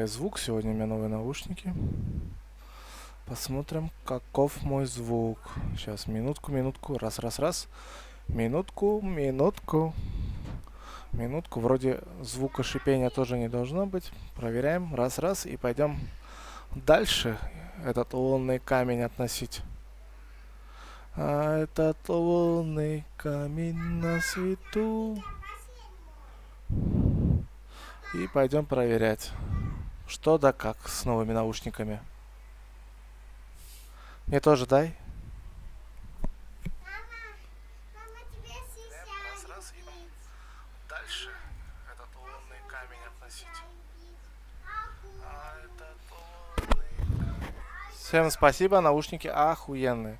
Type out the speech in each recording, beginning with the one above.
звук. Сегодня у меня новые наушники. Посмотрим, каков мой звук. Сейчас, минутку. Раз. Минутку. Вроде звука шипения тоже не должно быть. Проверяем. Раз. И пойдем дальше этот лунный камень относить. А этот лунный камень на свету. И пойдем проверять, что да как с новыми наушниками. Мне тоже дай. Мама, тебе сейчас. Раз, и дальше этот лунный камень относить. А этот лунный камень. Всем спасибо, наушники охуенные.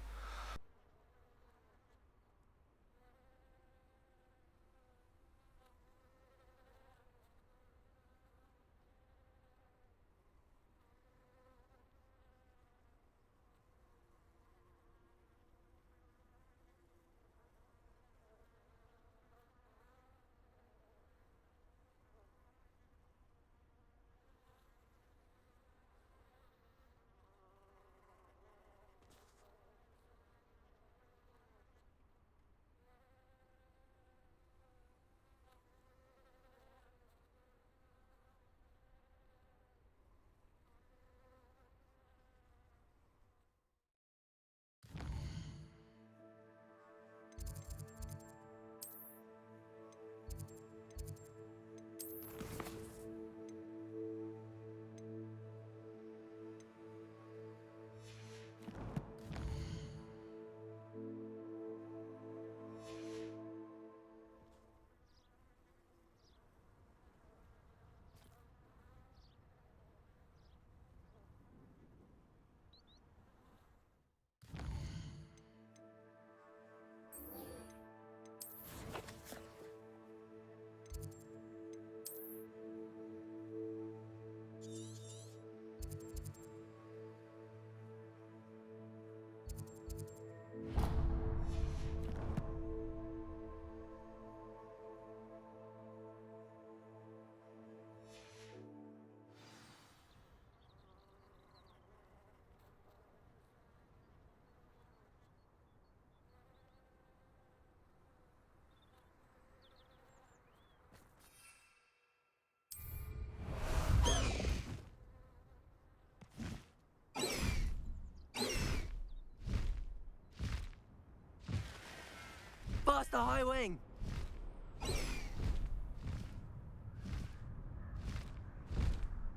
Blast the high wing!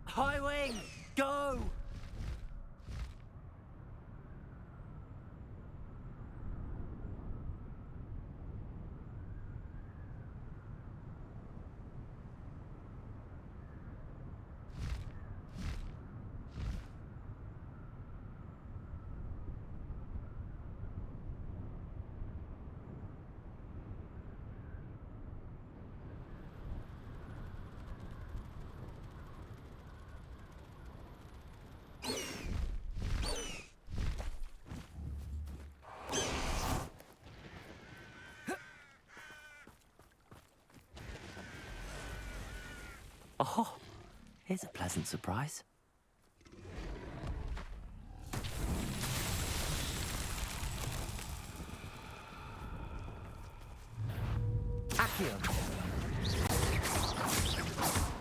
High wing! Go! Oh, here's a pleasant surprise. Accio.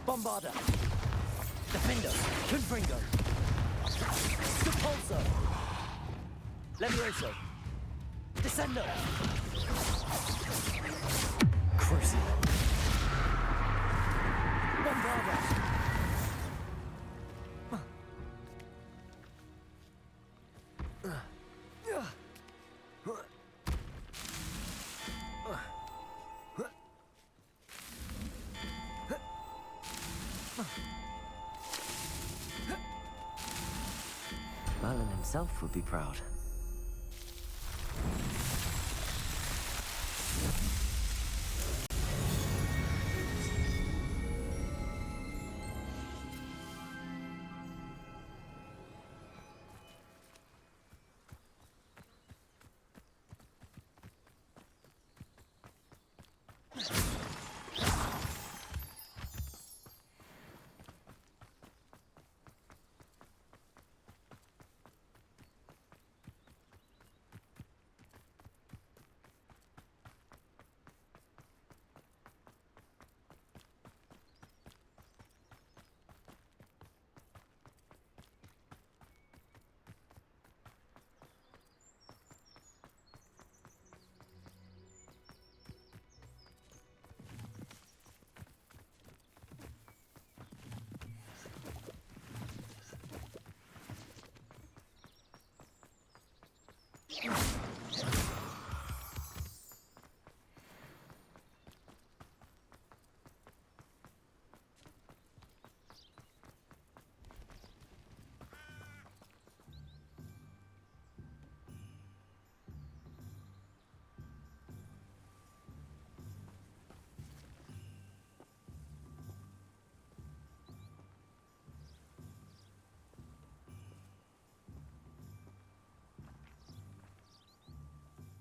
Bombarder. Defender. Confringo. Repulsor. Levioso. Descendo. Crucible. Bombarder. Merlin himself would be proud.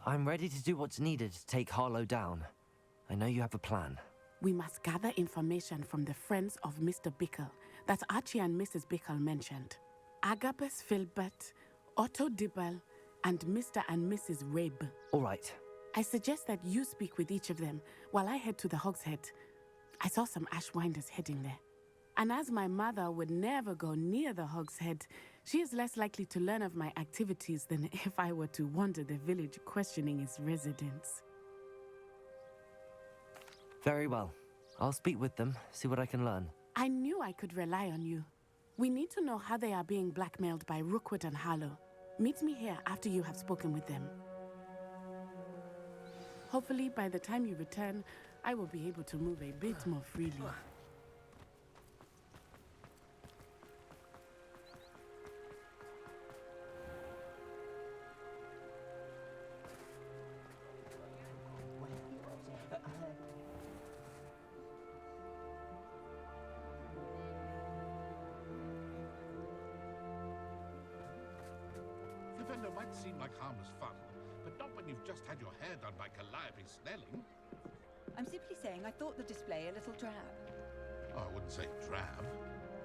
I'm ready to do what's needed to take Harlow down. I know you have a plan. We must gather information from the friends of Mr. Bickle that Archie and Mrs. Bickle mentioned. Agabus Filbert, Otto Dibble, and Mr. and Mrs. Rabe. All right. I suggest that you speak with each of them while I head to the Hogshead. I saw some Ashwinders heading there. And as my mother would never go near the Hogshead, she is less likely to learn of my activities than if I were to wander the village questioning its residents. Very well. I'll speak with them, see what I can learn. I knew I could rely on you. We need to know how they are being blackmailed by Rookwood and Harlow. Meet me here after you have spoken with them. Hopefully, by the time you return, I will be able to move a bit more freely. Lavender might seem like harmless fun, but not when you've just had your hair done by Calliope Snelling. I'm simply saying I thought the display a little drab. Oh, I wouldn't say drab.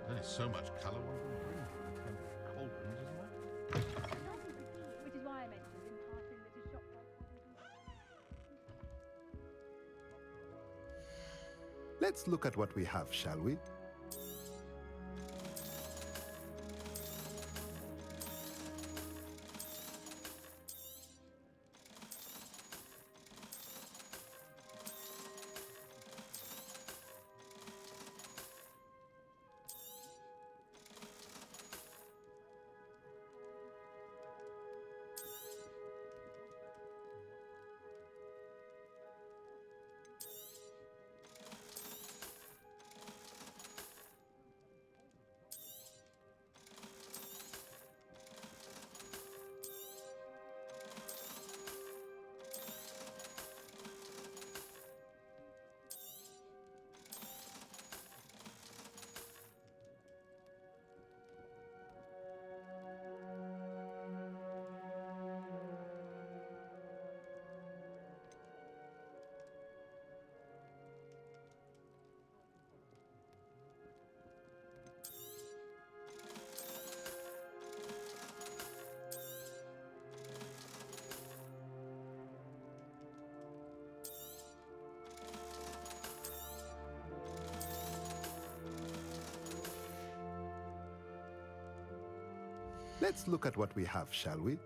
There's so much colour one can bring to the cauldrons, isn't there? Which is why I mentioned in passing that his shop Let's look at what we have, shall we? Let's look at what we have, shall we?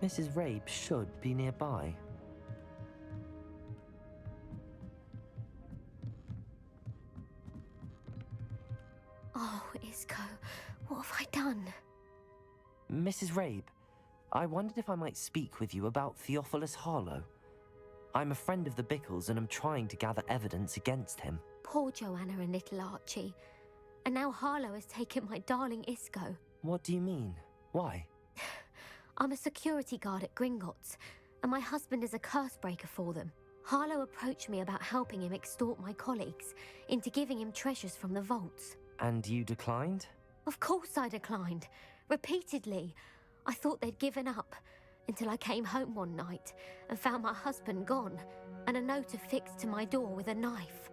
Mrs. Rabe should be nearby. Oh, Isco, what have I done? Mrs. Rabe, I wondered if I might speak with you about Theophilus Harlow. I'm a friend of the Bickles and am trying to gather evidence against him. Poor Joanna and little Archie. And now Harlow has taken my darling Isco. What do you mean? Why? I'm a security guard at Gringotts, and my husband is a curse breaker for them. Harlow approached me about helping him extort my colleagues into giving him treasures from the vaults. And you declined? Of course I declined. Repeatedly. I thought they'd given up, until I came home one night and found my husband gone, and a note affixed to my door with a knife.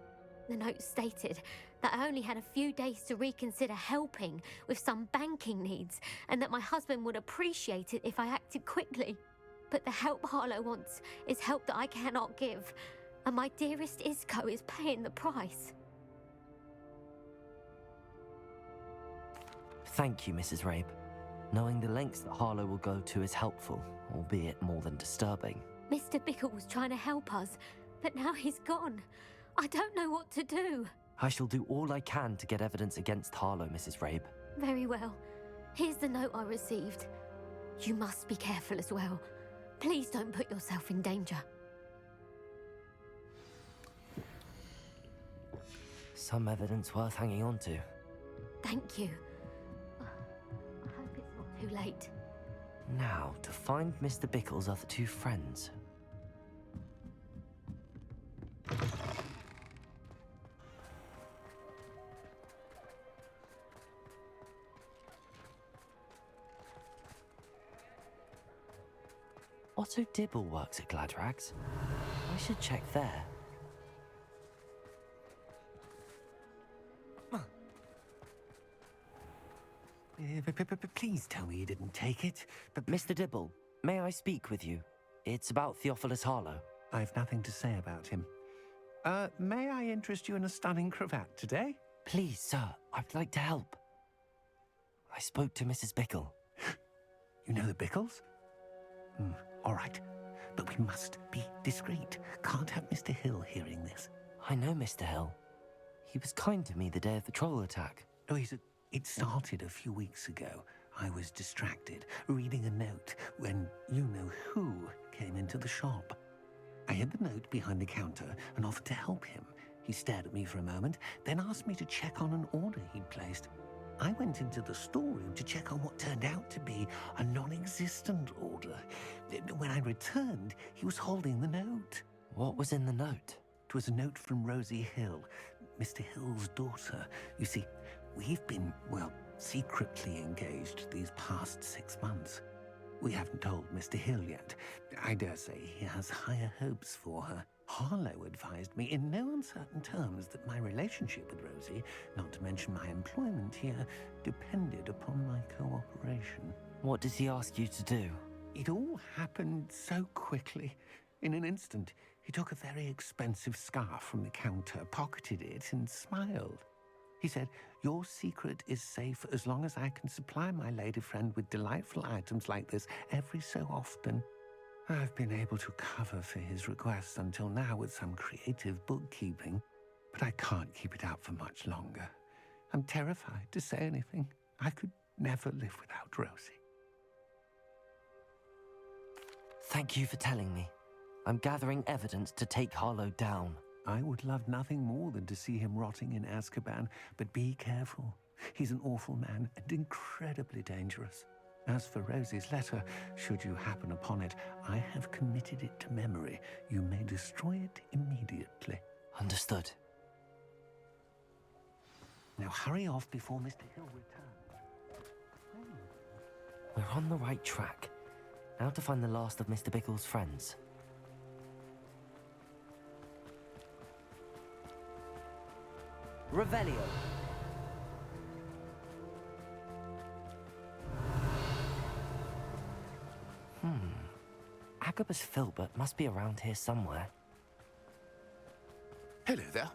The note stated that I only had a few days to reconsider helping with some banking needs, and that my husband would appreciate it if I acted quickly. But the help Harlow wants is help that I cannot give, and my dearest Isco is paying the price. Thank you, Mrs. Rabe. Knowing the lengths that Harlow will go to is helpful, albeit more than disturbing. Mr. Bickle was trying to help us, but now he's gone. I don't know what to do. I shall do all I can to get evidence against Harlow, Mrs. Rabe. Very well. Here's the note I received. You must be careful as well. Please don't put yourself in danger. Some evidence worth hanging on to. Thank you. I hope it's not too late. Now, to find Mr. Bickle's other two friends. Otto Dibble works at Gladrags. I should check there. Please tell me you didn't take it. But Mr. Dibble, may I speak with you? It's about Theophilus Harlow. I've nothing to say about him. May I interest you in a stunning cravat today? Please, sir, I'd like to help. I spoke to Mrs. Bickle. You know the Bickles? All right, but we must be discreet. Can't have Mr. Hill hearing this. I know Mr. Hill. He was kind to me the day of the troll attack. Oh, it started a few weeks ago. I was distracted, reading a note, when you-know-who came into the shop. I hid the note behind the counter and offered to help him. He stared at me for a moment, then asked me to check on an order he'd placed. I went into the storeroom to check on what turned out to be a non-existent order. When I returned, he was holding the note. What was in the note? It was a note from Rosie Hill, Mr. Hill's daughter. You see, we've been, secretly engaged these past 6 months. We haven't told Mr. Hill yet. I dare say he has higher hopes for her. Harlow advised me in no uncertain terms that my relationship with Rosie, not to mention my employment here, depended upon my cooperation. What does he ask you to do? It all happened so quickly. In an instant, he took a very expensive scarf from the counter, pocketed it, and smiled. He said, "Your secret is safe as long as I can supply my lady friend with delightful items like this every so often." I've been able to cover for his requests until now with some creative bookkeeping, but I can't keep it out for much longer. I'm terrified to say anything. I could never live without Rosie. Thank you for telling me. I'm gathering evidence to take Harlow down. I would love nothing more than to see him rotting in Azkaban, but be careful. He's an awful man and incredibly dangerous. As for Rosie's letter, should you happen upon it, I have committed it to memory. You may destroy it immediately. Understood. Now hurry off before Mr. Hill returns. We're on the right track. Now to find the last of Mr. Bickle's friends. Revelio. Agabus Filbert must be around here somewhere. Hello there.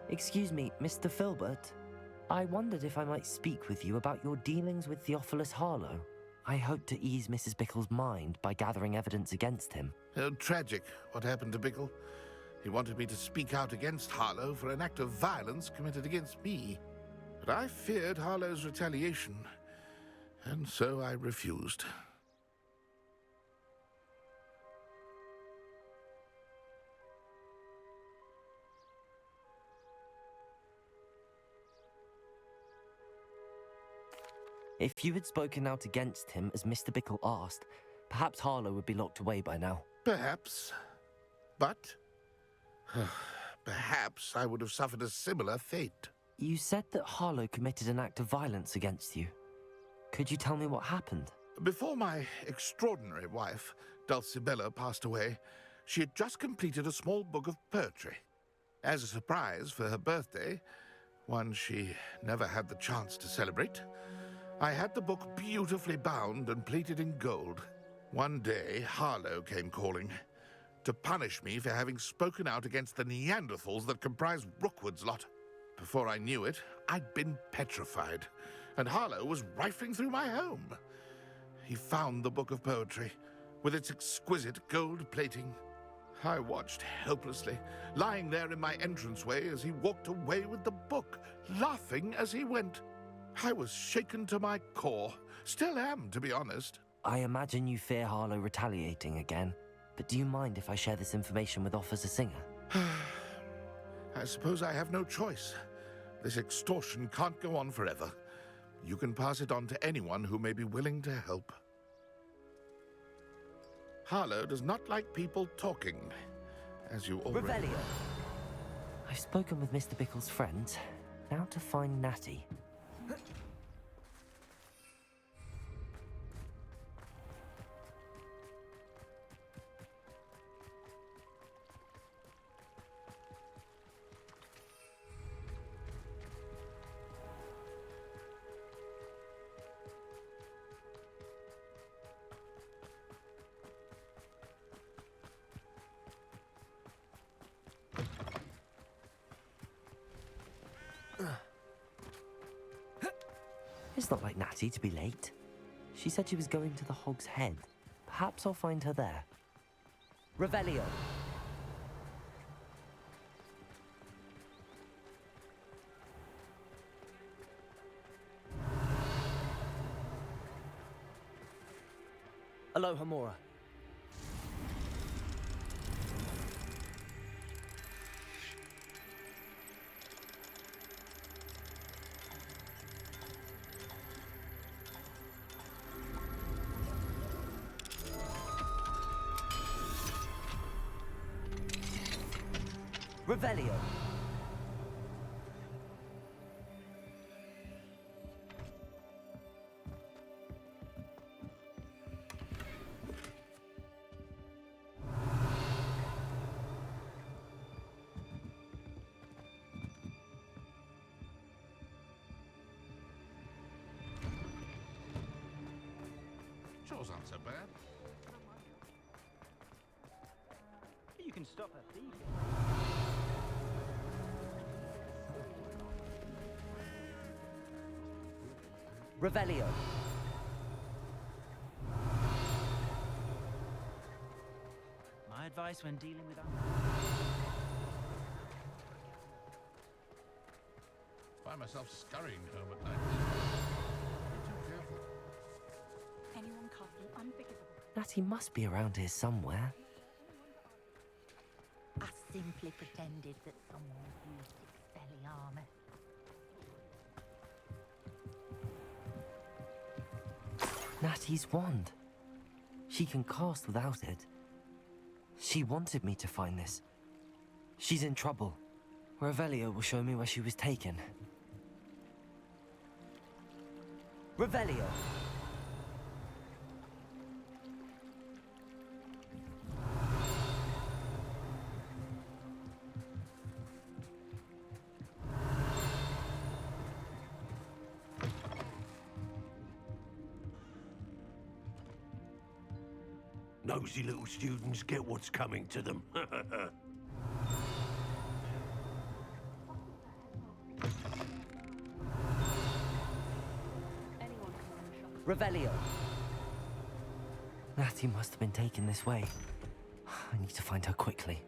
Excuse me, Mr. Filbert. I wondered if I might speak with you about your dealings with Theophilus Harlow. I hope to ease Mrs. Bickle's mind by gathering evidence against him. Tragic what happened to Bickle. He wanted me to speak out against Harlow for an act of violence committed against me. But I feared Harlow's retaliation, and so I refused. If you had spoken out against him as Mr. Bickle asked, perhaps Harlow would be locked away by now. Perhaps. But perhaps I would have suffered a similar fate. You said that Harlow committed an act of violence against you. Could you tell me what happened? Before my extraordinary wife, Dulcibella, passed away, she had just completed a small book of poetry. As a surprise for her birthday, one she never had the chance to celebrate, I had the book beautifully bound and plated in gold. One day, Harlow came calling to punish me for having spoken out against the Neanderthals that comprise Rookwood's lot. Before I knew it, I'd been petrified, and Harlow was rifling through my home. He found the book of poetry, with its exquisite gold plating. I watched helplessly, lying there in my entranceway as he walked away with the book, laughing as he went. I was shaken to my core. Still am, to be honest. I imagine you fear Harlow retaliating again, but do you mind if I share this information with Officer Singer? I suppose I have no choice. This extortion can't go on forever. You can pass it on to anyone who may be willing to help. Harlow does not like people talking, as you already... Revelio! I've spoken with Mr. Bickle's friends. Now to find Natty. It's not like Natty to be late. She said she was going to the Hog's Head. Perhaps I'll find her there. Revelio. Aloha Mora. Revelio. Chores aren't so bad. You can stop her thieving. Revelio. My advice when dealing with Find myself scurrying home at night. Be too careful. Anyone can't be unforgivable. Natty must be around here somewhere. I simply pretended that someone used Expelliarmus. Natty's wand. She can cast without it. She wanted me to find this. She's in trouble. Revelio will show me where she was taken. Revelio! Nosy little students get what's coming to them. Revelio! Natty must have been taken this way. I need to find her quickly.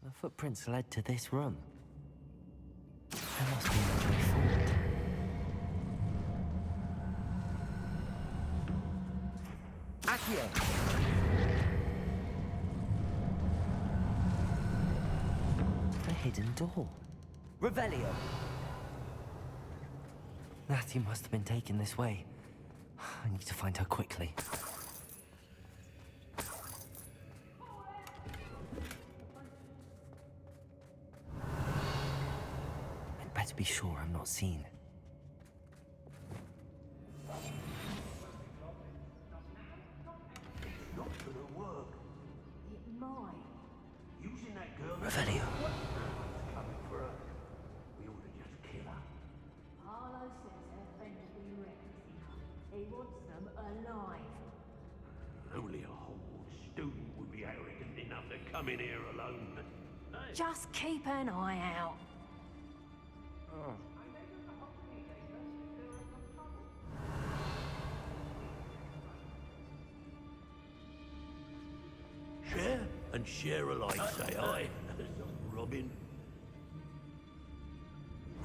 The footprints led to this room. There must be another way forward. Accio! A hidden door. Revelio! Natty must have been taken this way. I need to find her quickly. I'd better be sure I'm not seen. Revelio. Harlow says her friend will be ready. He wants them alive. Only a Hogwarts student would be arrogant enough to come in here alone. Hey. Just keep an eye out. Share and share alike, say I. Robin.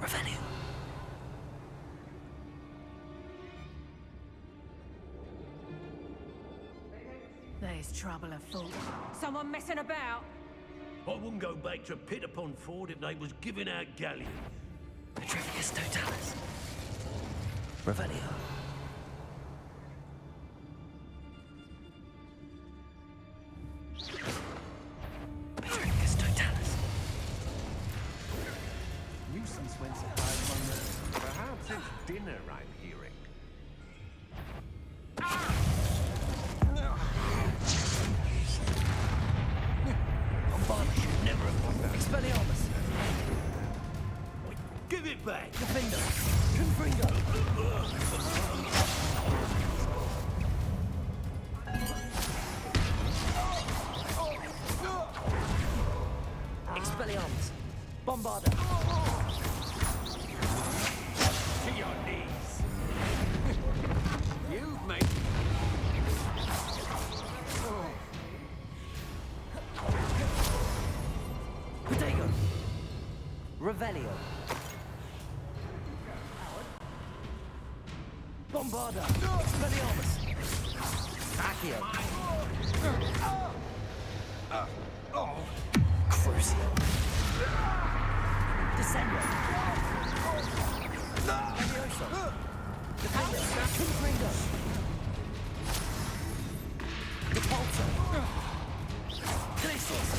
Revelio. There's trouble afoot. Someone messing about? I wouldn't go back to Pit upon Ford if they was giving out galleons. Petrificus totalis. Revelio. Petrificus totalis. Nuisance went so high among the... Perhaps it's dinner I'm hearing. Bombardment should never have done that. Expelliarmus. Give it back! Confringo. Confringo. Expelliarmus. Bombarda. To your knees! You've made... Protego. Revelio. Bombarda. Expelliarmus. Accio. Crucio. Descendo. Levioso. Defendo. Confringo. Repulso. Glacius.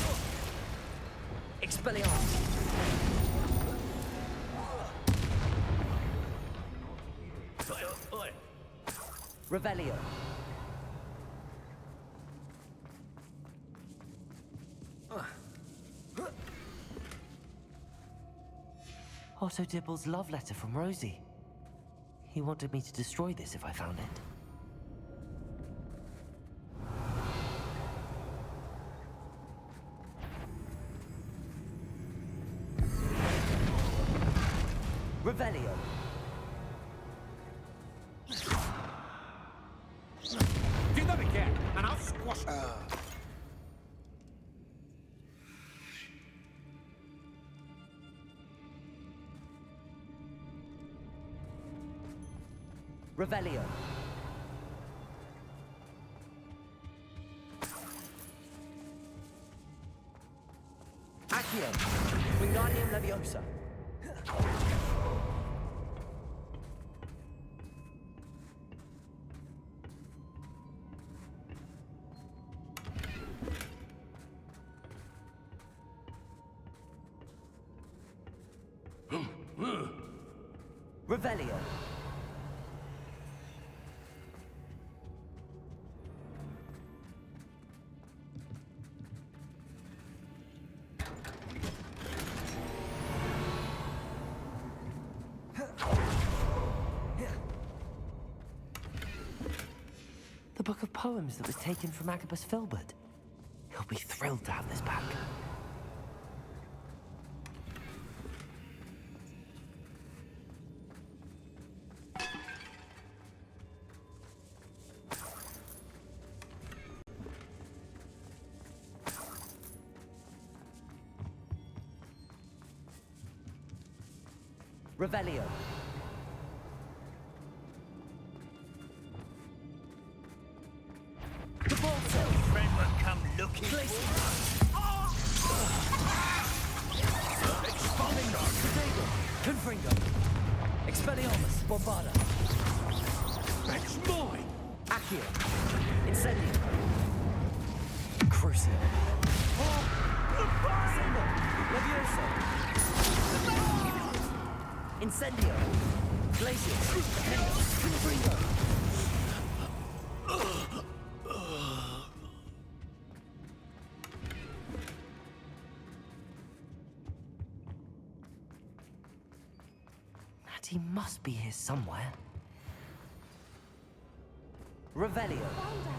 Expelliarmus. Revelio. Otto Dibble's love letter from Rosie. He wanted me to destroy this if I found it. Revelio. Do that again, and I'll squash... Revelio. Accio. Wingardium Leviosa. Revelio. The book of poems that was taken from Agabus Filbert. He'll be thrilled to have this back. Revelio. Friend will come looking for... Confringo. Expelliarmus, Bombarda. That's mine! Accio. Incendio. Crucio. Simba. Levioso. Incendio. Glacius. Confringo. He must be here somewhere. Revelio. Found us.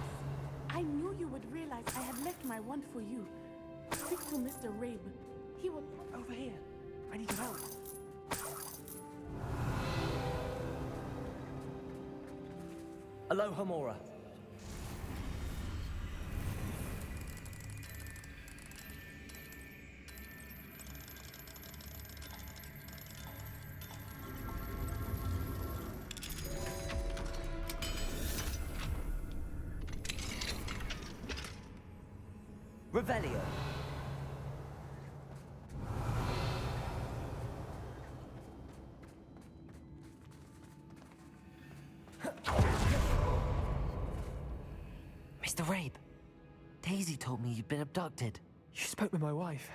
I knew you would realize I had left my wand for you. Speak to Mr. Rabe. He will... Over here. I need your help. Aloha Mora. Revelio. Mr. Rabe, Daisy told me you'd been abducted. You spoke with my wife.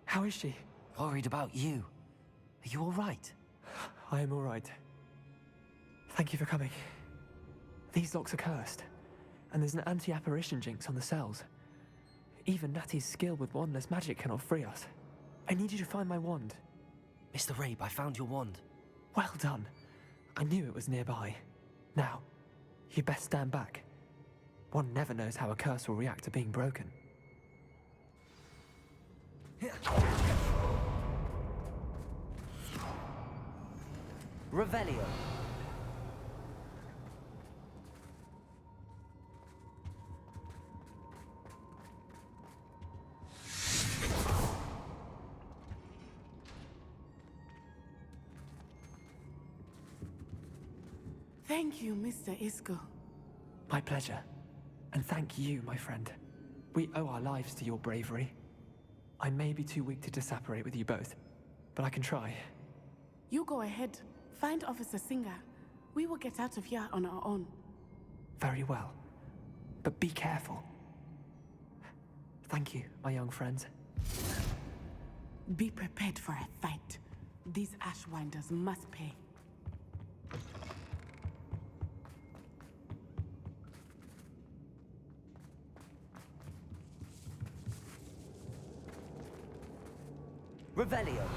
How is she? Worried about you. Are you all right? I am all right. Thank you for coming. These locks are cursed, and there's an anti-apparition jinx on the cells. Even Natty's skill with wandless magic cannot free us. I need you to find my wand. Mr. Rabe, I found your wand. Well done. I knew it was nearby. Now, you best stand back. One never knows how a curse will react to being broken. Revelio. Thank you, Mr. Isco. My pleasure. And thank you, my friend. We owe our lives to your bravery. I may be too weak to disapparate with you both, but I can try. You go ahead. Find Officer Singer. We will get out of here on our own. Very well. But be careful. Thank you, my young friends. Be prepared for a fight. These Ashwinders must pay. Revelio.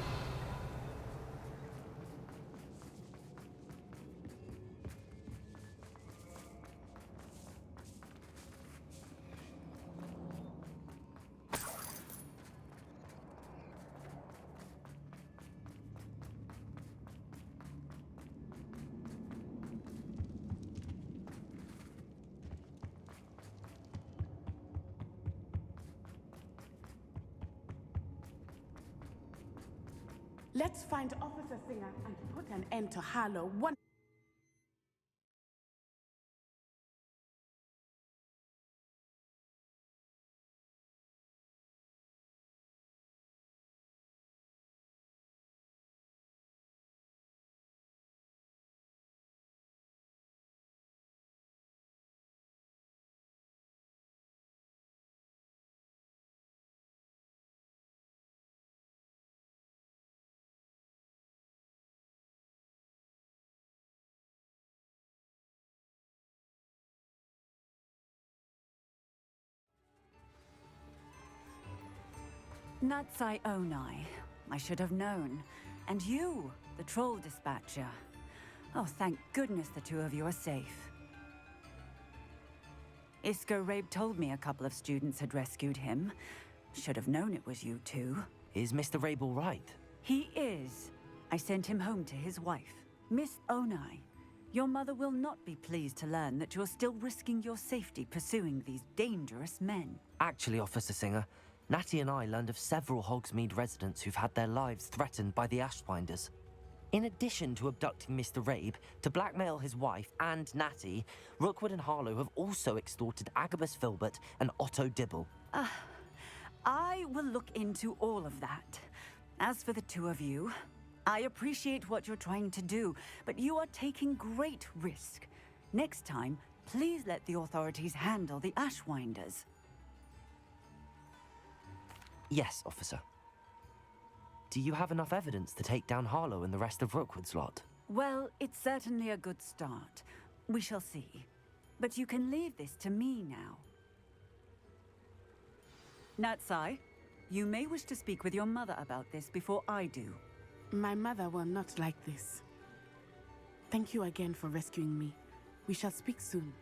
Let's find Officer Singer and put an end to Harlow one. Natsai Onai. I should have known. And you, the troll dispatcher. Oh, thank goodness the two of you are safe. Isco Rabe told me a couple of students had rescued him. Should have known it was you two. Is Mr. Rabe all right? He is. I sent him home to his wife. Miss Onai, your mother will not be pleased to learn that you're still risking your safety pursuing these dangerous men. Actually, Officer Singer, Natty and I learned of several Hogsmeade residents who've had their lives threatened by the Ashwinders. In addition to abducting Mr. Rabe to blackmail his wife and Natty, Rookwood and Harlow have also extorted Agabus Filbert and Otto Dibble. I will look into all of that. As for the two of you, I appreciate what you're trying to do, but you are taking great risk. Next time, please let the authorities handle the Ashwinders. Yes, officer. Do you have enough evidence to take down Harlow and the rest of Rookwood's lot? Well, it's certainly a good start. We shall see. But you can leave this to me now. Natsai, you may wish to speak with your mother about this before I do. My mother will not like this. Thank you again for rescuing me. We shall speak soon.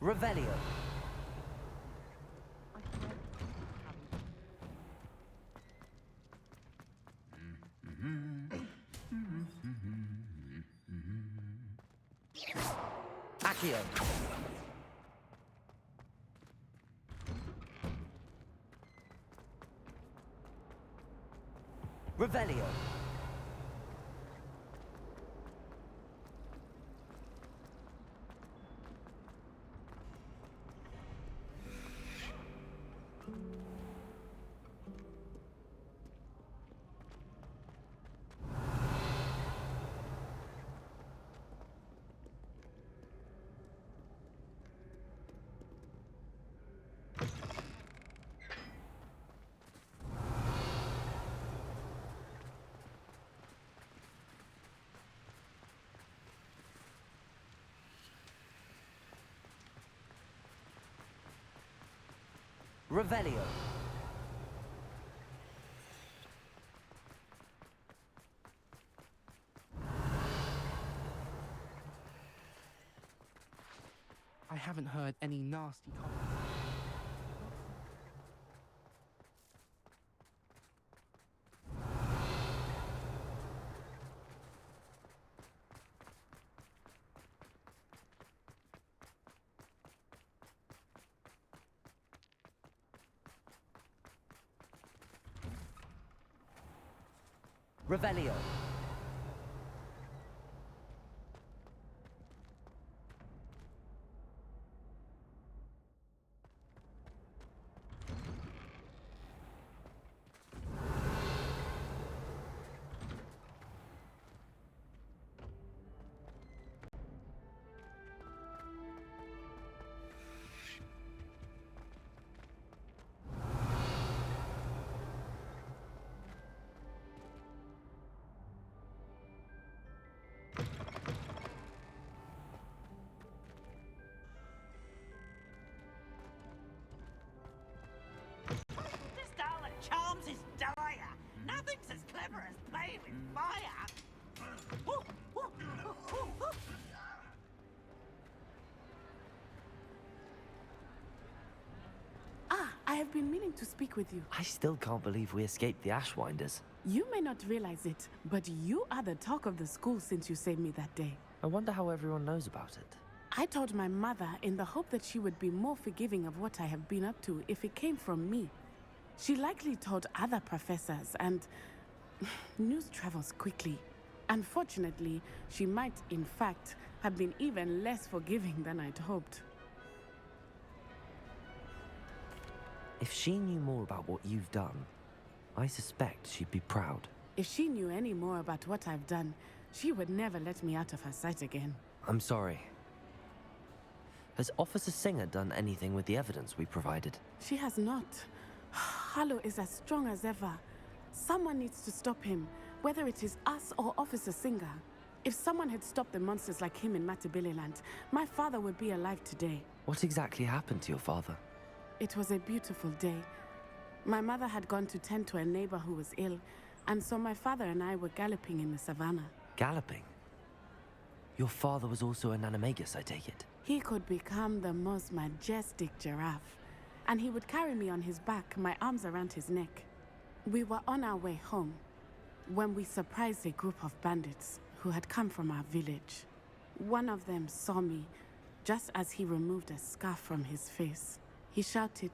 Revelio. Accio. Revelio. Revelio. I haven't heard any nasty comments. Revelio. fire! Ah, I have been meaning to speak with you. I still can't believe we escaped the Ashwinders. You may not realize it, but you are the talk of the school since you saved me that day. I wonder how everyone knows about it. I told my mother in the hope that she would be more forgiving of what I have been up to if it came from me. She likely told other professors, and news travels quickly. Unfortunately, she might, in fact, have been even less forgiving than I'd hoped. If she knew more about what you've done, I suspect she'd be proud. If she knew any more about what I've done, she would never let me out of her sight again. I'm sorry. Has Officer Singer done anything with the evidence we provided? She has not. Harlow is as strong as ever. Someone needs to stop him, whether it is us or Officer Singer. If someone had stopped the monsters like him in Matabeleland, my father would be alive today. What exactly happened to your father? It was a beautiful day. My mother had gone to tend to a neighbor who was ill, and so my father and I were galloping in the savannah. Galloping? Your father was also an animagus, I take it? He could become the most majestic giraffe, and he would carry me on his back, my arms around his neck. We were on our way home when we surprised a group of bandits who had come from our village. One of them saw me just as he removed a scarf from his face. He shouted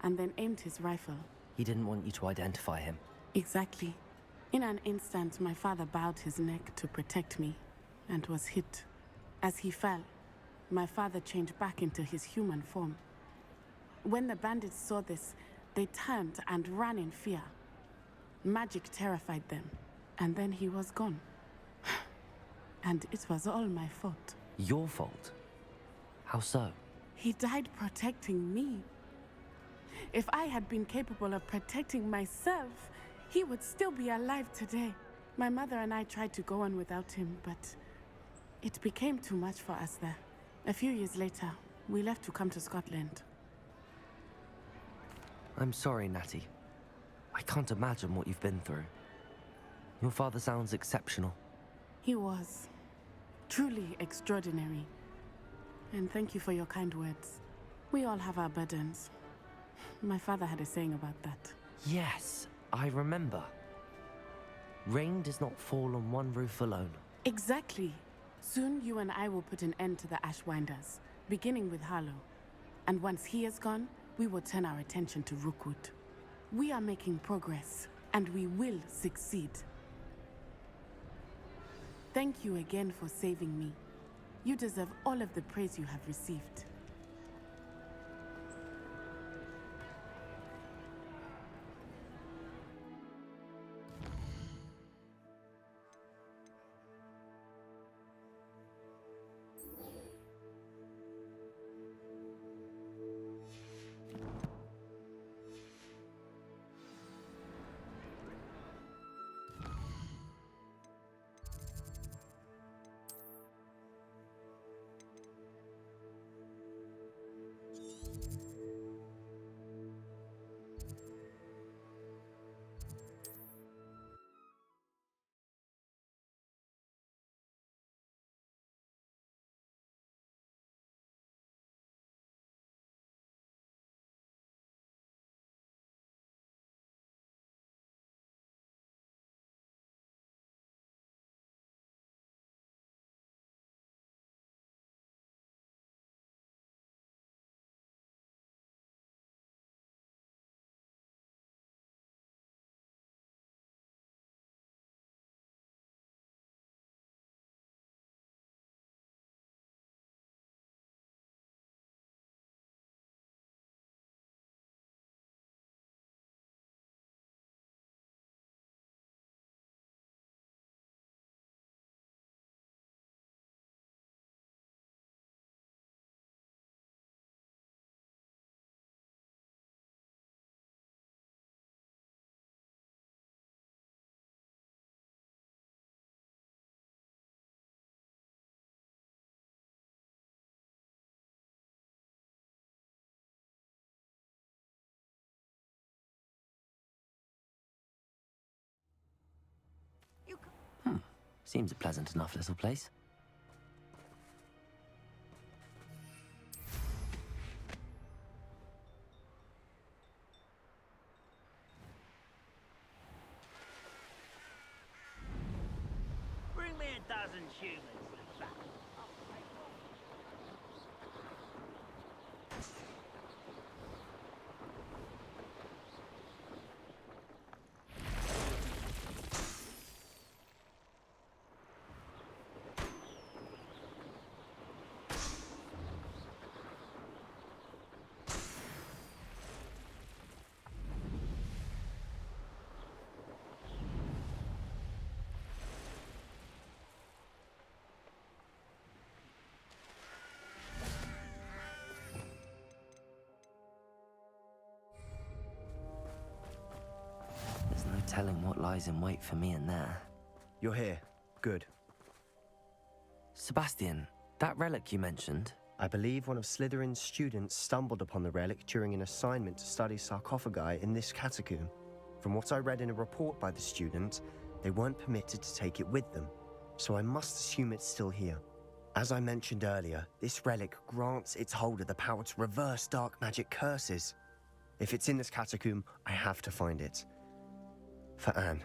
and then aimed his rifle. He didn't want you to identify him. Exactly. In an instant, my father bowed his neck to protect me and was hit. As he fell, my father changed back into his human form. When the bandits saw this, they turned and ran in fear. Magic terrified them, and then he was gone. And it was all my fault. Your fault? How so? He died protecting me. If I had been capable of protecting myself, he would still be alive today. My mother and I tried to go on without him, but it became too much for us there. A few years later, we left to come to Scotland. I'm sorry, Natty. I can't imagine what you've been through. Your father sounds exceptional. He was. Truly extraordinary. And thank you for your kind words. We all have our burdens. My father had a saying about that. Yes, I remember. Rain does not fall on one roof alone. Exactly. Soon you and I will put an end to the Ashwinders, beginning with Harlow. And once he is gone, we will turn our attention to Rookwood. We are making progress, and we will succeed. Thank you again for saving me. You deserve all of the praise you have received. Seems a pleasant enough little place. Bring me a dozen humans. There's no telling what lies in wait for me in there. You're here. Good. Sebastian, that relic you mentioned? I believe one of Slytherin's students stumbled upon the relic during an assignment to study sarcophagi in this catacomb. From what I read in a report by the student, they weren't permitted to take it with them, so I must assume it's still here. As I mentioned earlier, this relic grants its holder the power to reverse dark magic curses. If it's in this catacomb, I have to find it. For Anne.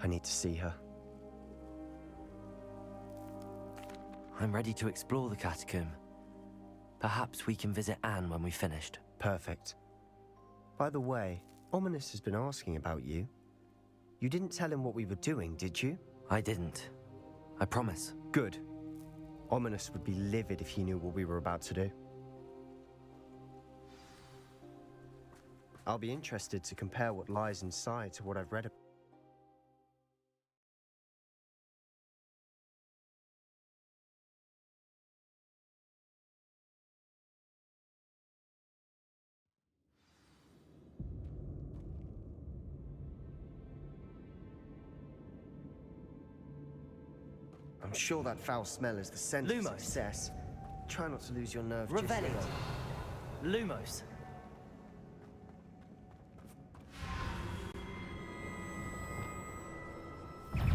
I need to see her. I'm ready to explore the catacomb. Perhaps we can visit Anne when we've finished. Perfect. By the way, Ominous has been asking about you. You didn't tell him what we were doing, did you? I didn't. I promise. Good. Ominous would be livid if he knew what we were about to do. I'll be interested to compare what lies inside to what I've read about. I'm sure that foul smell is the scent of success. Try not to lose your nerve just yet. Revelio. Lumos.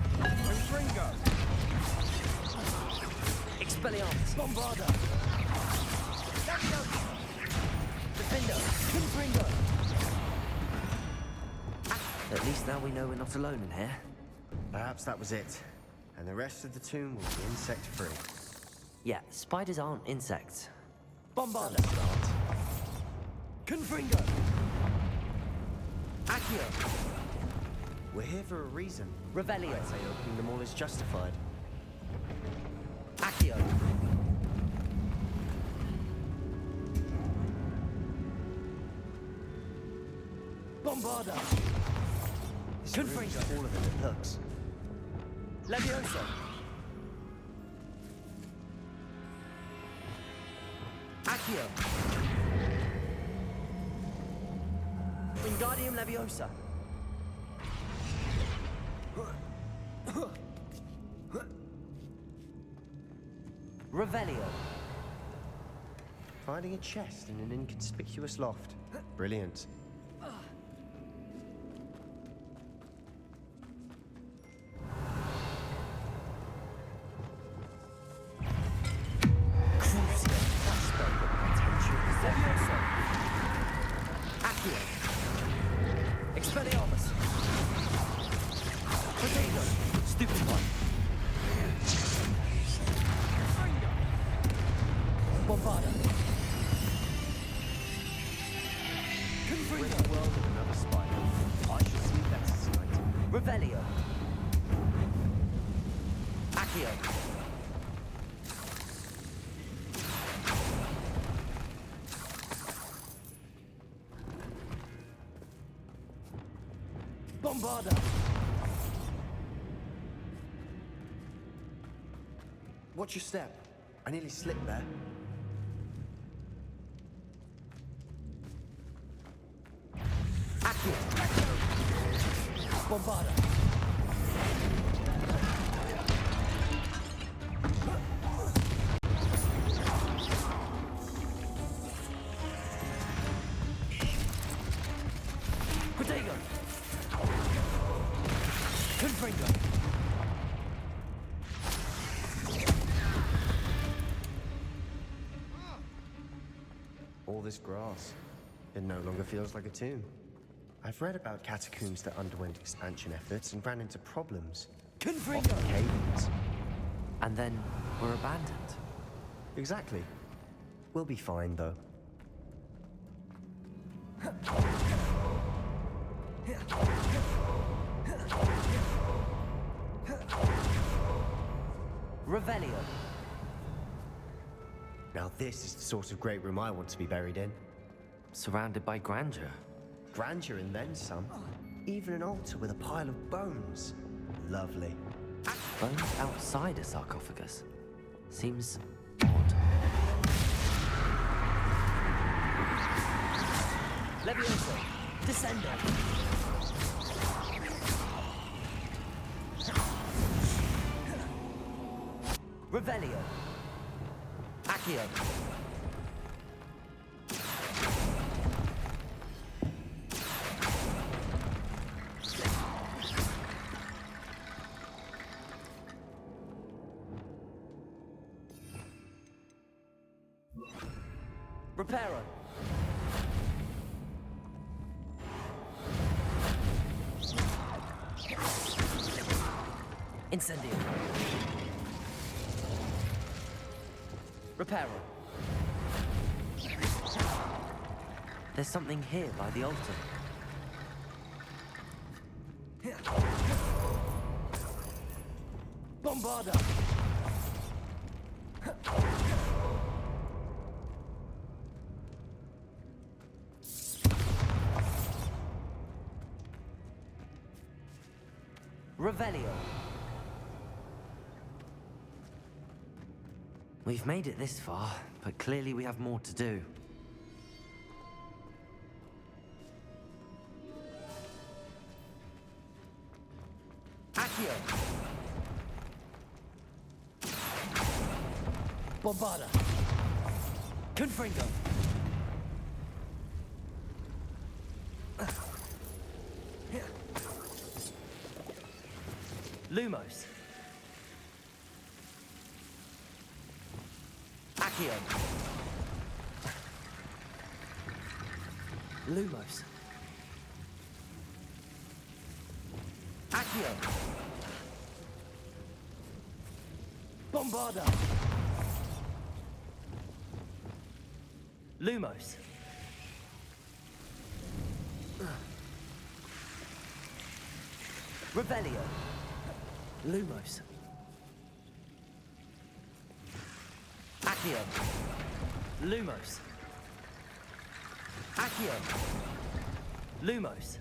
Confringo. Expelliarmus. Bombarda. Defendo. Confringo. At least now we know we're not alone in here. Perhaps that was it. And the rest of the tomb will be insect-free. Yeah, spiders aren't insects. Bombarda. Confringo. Accio. We're here for a reason. Revelio. I'd say opening them all is justified. Accio. Bombarda. Confringo. All of them it looks. Leviosa. Accio. Wingardium Leviosa. Revelio. Finding a chest in an inconspicuous loft. Brilliant. Expelliarmus. Potato. Stupid one. Bombarda. We're in the world of another spider. I should see better tonight. Revelio. Accio. Bombarda. Watch your step. I nearly slipped there. Accio. Bombarda. Potato. Confringo. All this grass. It no longer feels like a tomb. I've read about catacombs that underwent expansion efforts and ran into problems. Confringo! Cave-ins. And then were abandoned. Exactly. We'll be fine, though. Revelio. Now this is the sort of great room I want to be buried in. Surrounded by grandeur. Grandeur and then some. Even an altar with a pile of bones. Lovely. Bones outside a sarcophagus. Seems odd. Levioso! Descendo! Revelio! Accio! Reparo! Incendio! Reparo! There's something here by the altar. Bombarda! Revelio. We've made it this far, but clearly we have more to do. Accio! Bombarda! Confringo! Lumos! Accio! Lumos! Accio! Bombarda! Lumos! Revelio! Lumos! Accio! Lumos! Accio! Lumos!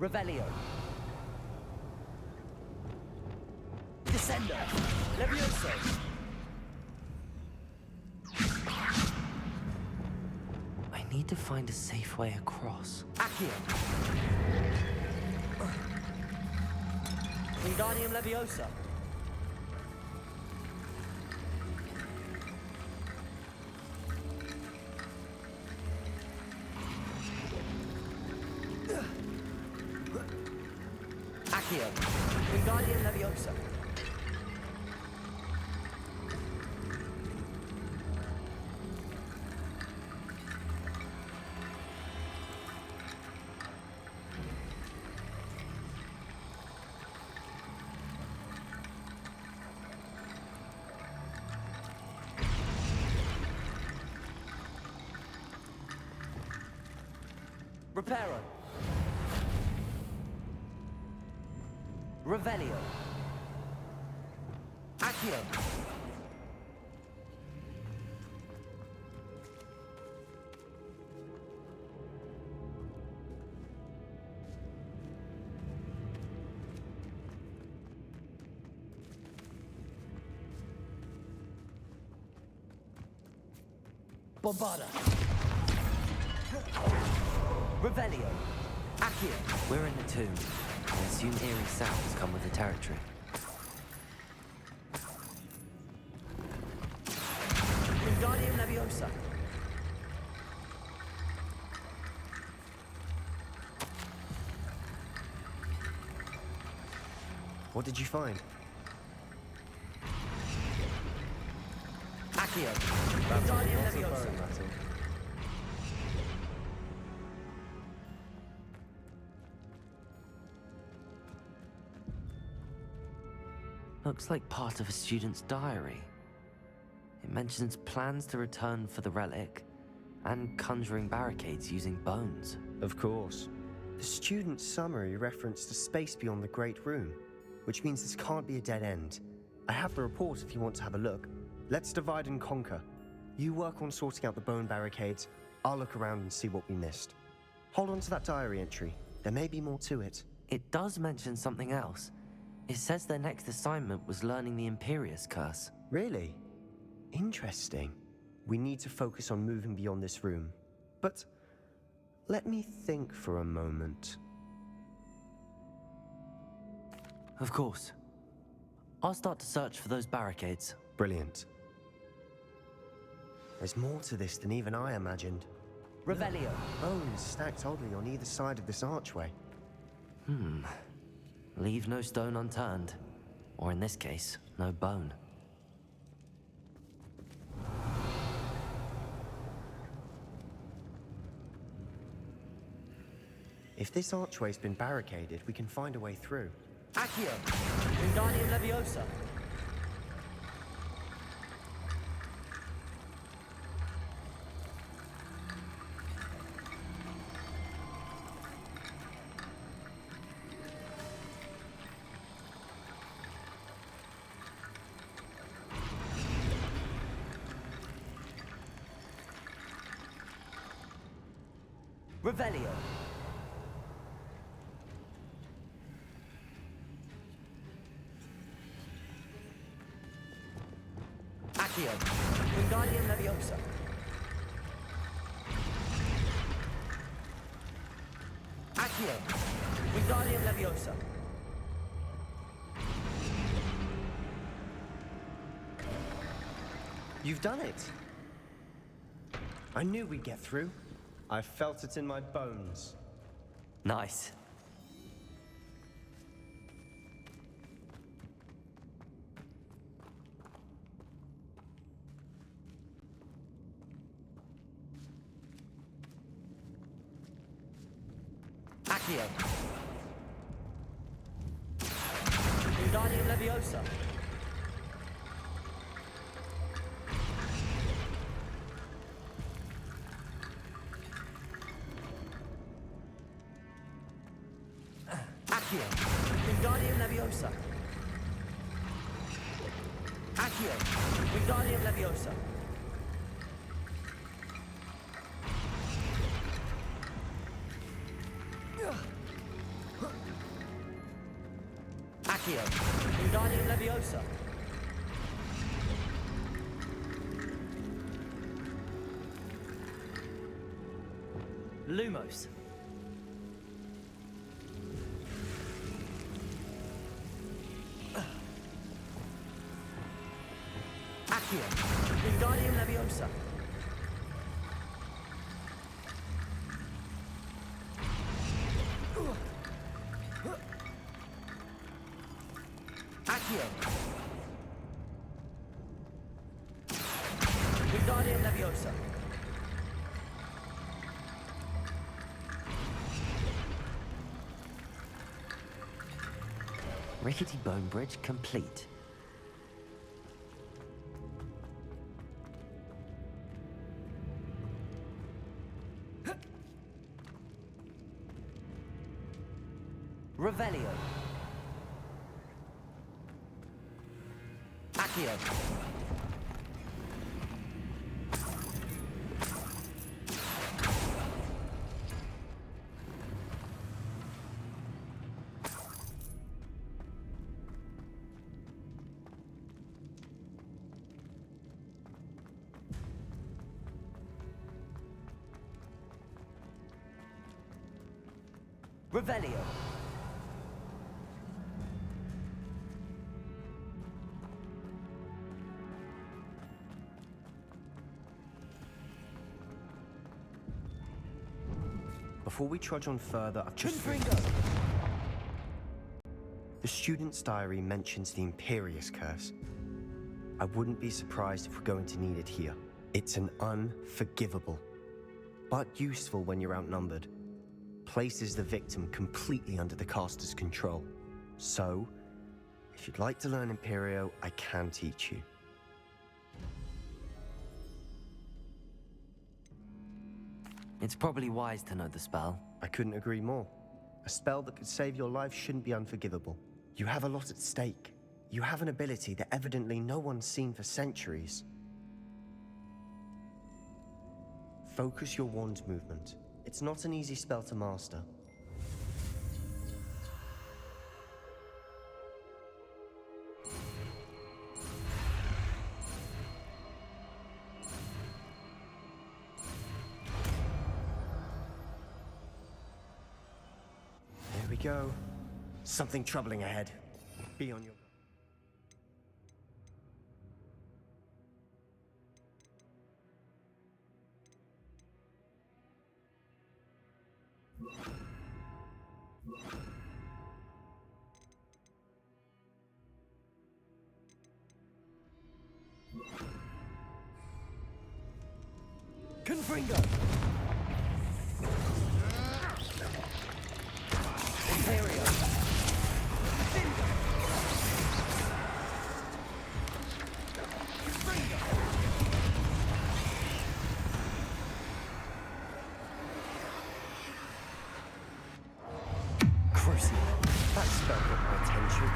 Revelio! Descendo! Levioso! I need to find a safe way across. Accio! Wingardium Leviosa! Accio! Wingardium Leviosa! Reparo! Revelio! Accio! Bombarda! Revelio! Accio! We're in the tomb. I assume eerie sounds come with the territory. Wingardium Leviosa! What did you find? Accio. That's a Wingardium lot of Leviosa. bone metal. Looks like part of a student's diary. It mentions plans to return for the relic and conjuring barricades using bones. Of course. The student's summary referenced a space beyond the Great Room, which means this can't be a dead end. I have the report if you want to have a look. Let's divide and conquer. You work on sorting out the bone barricades. I'll look around and see what we missed. Hold on to that diary entry. There may be more to it. It does mention something else. It says their next assignment was learning the Imperius Curse. Really? Interesting. We need to focus on moving beyond this room. But let me think for a moment. Of course. I'll start to search for those barricades. Brilliant. There's more to this than even I imagined. Revelio. Bones stacked oddly on either side of this archway. Leave no stone unturned. Or in this case, no bone. If this archway's been barricaded, we can find a way through. Accio. Wingardium Leviosa. Revelio. Accio. Wingardium Leviosa. Accio. Wingardium Leviosa. You've done it! I knew we'd get through. I felt it in my bones. Nice. Accio. Wingardium Leviosa. Accio. Wingardium Leviosa. Accio. Wingardium Leviosa. Accio. Wingardium Leviosa. Lumos. Accio. Wingardium Leviosa. Accio. Wingardium Leviosa. Rickety bone bridge complete. Revelio. Accio. Revelio. Before we trudge on further, I've just... Confringo. The student's diary mentions the Imperious Curse. I wouldn't be surprised if we're going to need it here. It's an unforgivable, but useful when you're outnumbered. Places the victim completely under the caster's control. So, if you'd like to learn Imperio, I can teach you. It's probably wise to know the spell. I couldn't agree more. A spell that could save your life shouldn't be unforgivable. You have a lot at stake. You have an ability that evidently no one's seen for centuries. Focus your wand movement. It's not an easy spell to master. There we go. Something troubling ahead. Be on your... Confringo! Imperio! Crucible. That spell got my attention.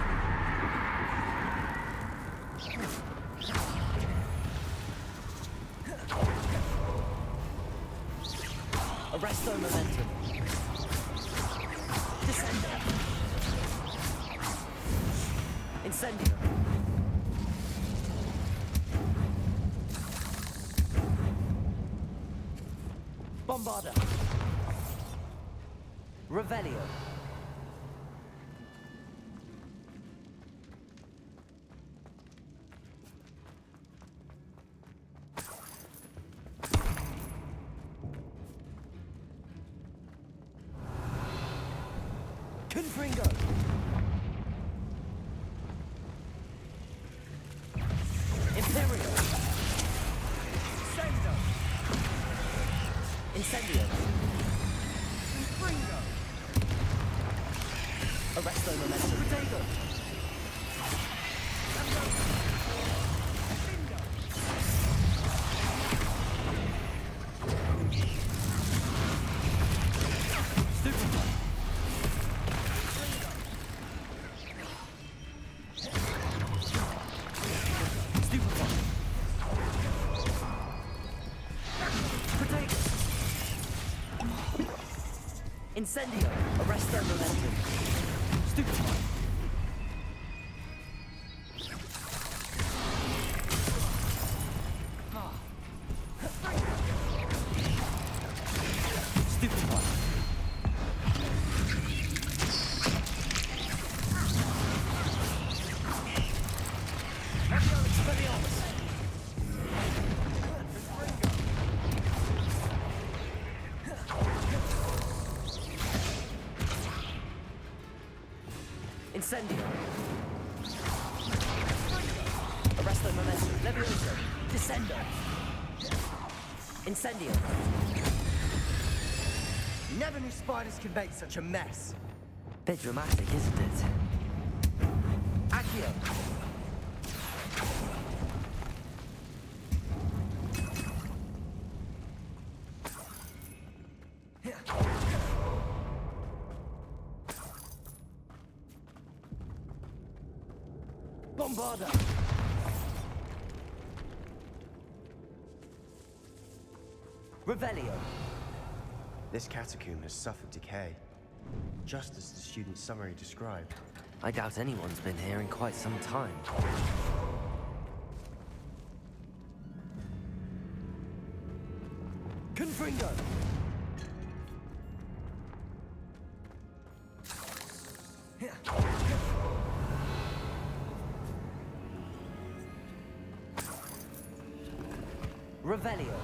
Arresto momentum. Descendo. Incendio. Bombarda. Revelio. Confringo. Imperio. Sendo. Incendio. Confringo. Arresto momentum. Protego. Incendio. Arresto momentum. Stupefy. Stupefy. Incendio. Arresto momentum. Levioso. Descendo. Incendio. Never knew spiders could make such a mess. Bit dramatic, isn't it? Accio. Bombarda. Revelio. This catacomb has suffered decay, just as the student's summary described. I doubt anyone's been here in quite some time. Confringo. Revelio.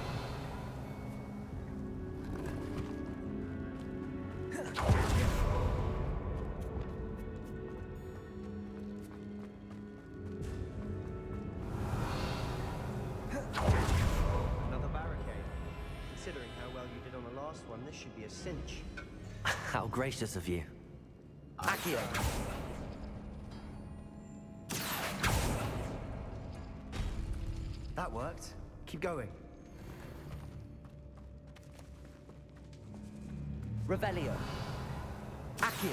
last one, this should be a cinch. How gracious of you. Accio. That worked. Keep going. Revelio. Accio.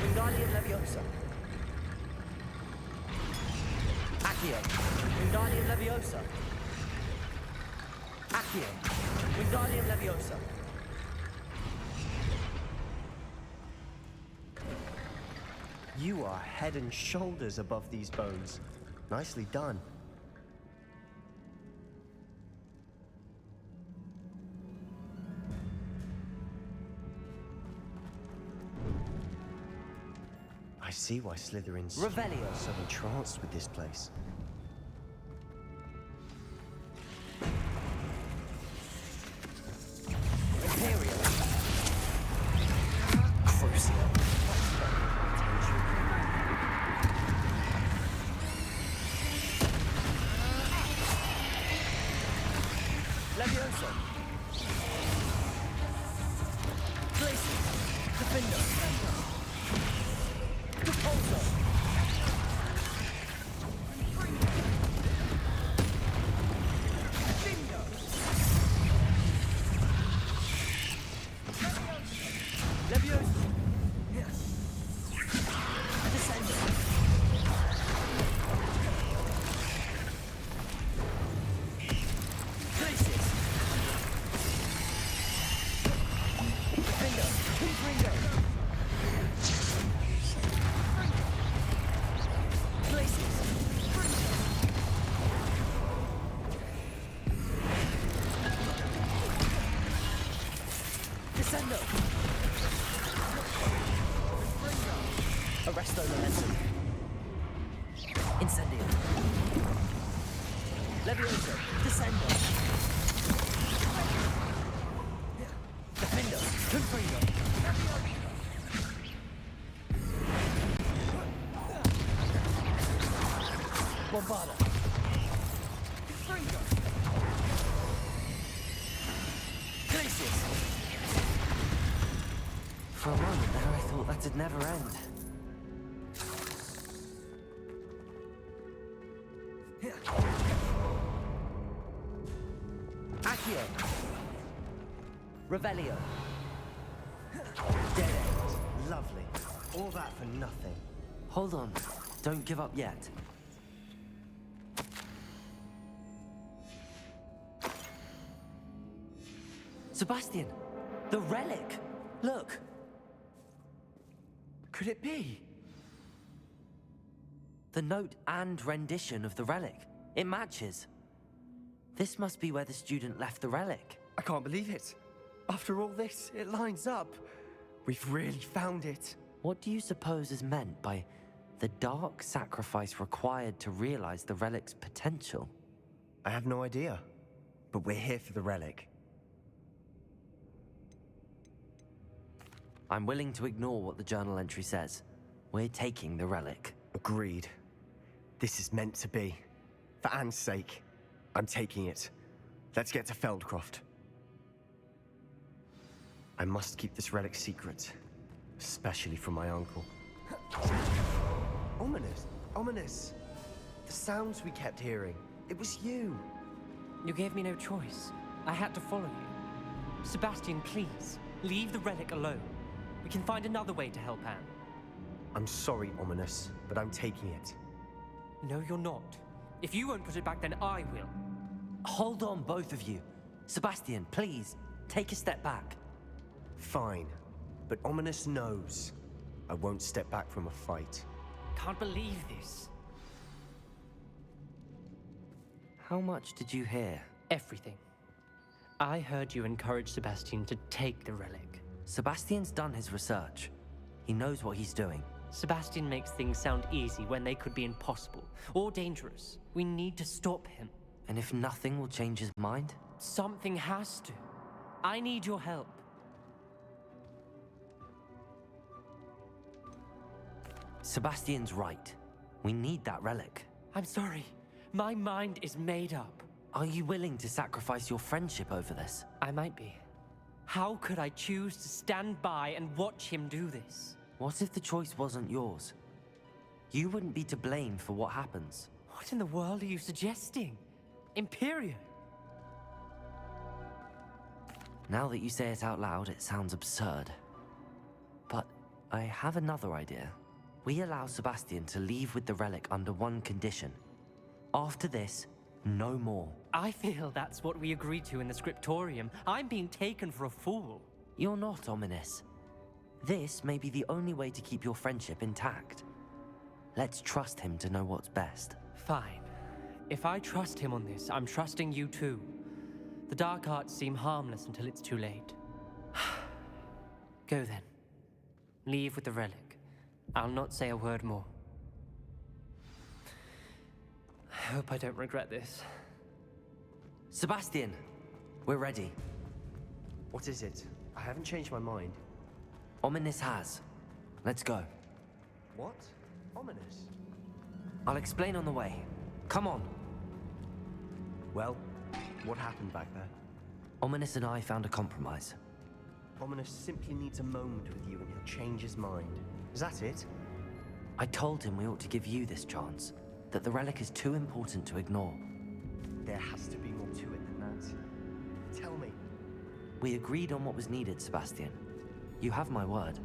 Wingardium Leviosa. Accio. Wingardium Leviosa. Accio. Wingardium Leviosa. You are head and shoulders above these bones. Nicely done. I see why Slytherin's Revelio. so entranced with this place. Imperial. Crucial. Leviosa. Glacier. Defender. Repulsor. Bingo. Leviosa. Descender. Glacier. Defender. Confringo. Glaciers. Descendo. Arresto momentum. Incendio. Levioso. Descendo. Defendo. Confringo. Bombarda. Confringo. Glaciers. For a moment there, I thought that'd never end. Accio. Revelio. Dead end. Lovely. All that for nothing. Hold on. Don't give up yet. Sebastian! The relic! Look! Could it be? The note and rendition of the relic. It matches. This must be where the student left the relic. I can't believe it. After all this, it lines up. We've really found it. What do you suppose is meant by the dark sacrifice required to realize the relic's potential? I have no idea. But we're here for the relic. I'm willing to ignore what the journal entry says. We're taking the relic. Agreed. This is meant to be. For Anne's sake, I'm taking it. Let's get to Feldcroft. I must keep this relic secret, especially from my uncle. Ominous! Ominous! The sounds we kept hearing. It was you. You gave me no choice. I had to follow you. Sebastian, please, leave the relic alone. We can find another way to help Anne. I'm sorry, Ominous, but I'm taking it. No, you're not. If you won't put it back, then I will. Hold on, both of you. Sebastian, please, take a step back. Fine, but Ominous knows I won't step back from a fight. Can't believe this. How much did you hear? Everything. I heard you encourage Sebastian to take the relic. Sebastian's done his research. He knows what he's doing. Sebastian makes things sound easy when they could be impossible or dangerous. We need to stop him. And if nothing will change his mind? Something has to. I need your help. Sebastian's right. We need that relic. I'm sorry. My mind is made up. Are you willing to sacrifice your friendship over this? I might be. How could I choose to stand by and watch him do this? What if the choice wasn't yours? You wouldn't be to blame for what happens. What in the world are you suggesting? Imperium? Now that you say it out loud, it sounds absurd. But I have another idea. We allow Sebastian to leave with the relic under one condition. After this, no more. I feel that's what we agreed to in the scriptorium. I'm being taken for a fool. You're not, Ominous. This may be the only way to keep your friendship intact. Let's trust him to know what's best. Fine. If I trust him on this, I'm trusting you too. The dark arts seem harmless until it's too late. Go then. Leave with the relic. I'll not say a word more. I hope I don't regret this. Sebastian, we're ready. What is it? I haven't changed my mind. Ominous has. Let's go. What? Ominous? I'll explain on the way. Come on. Well, what happened back there? Ominous and I found a compromise. Ominous simply needs a moment with you and he'll change his mind. Is that it? I told him we ought to give you this chance. That the relic is too important to ignore. There has to be more to it than that. Tell me. We agreed on what was needed, Sebastian. You have my word.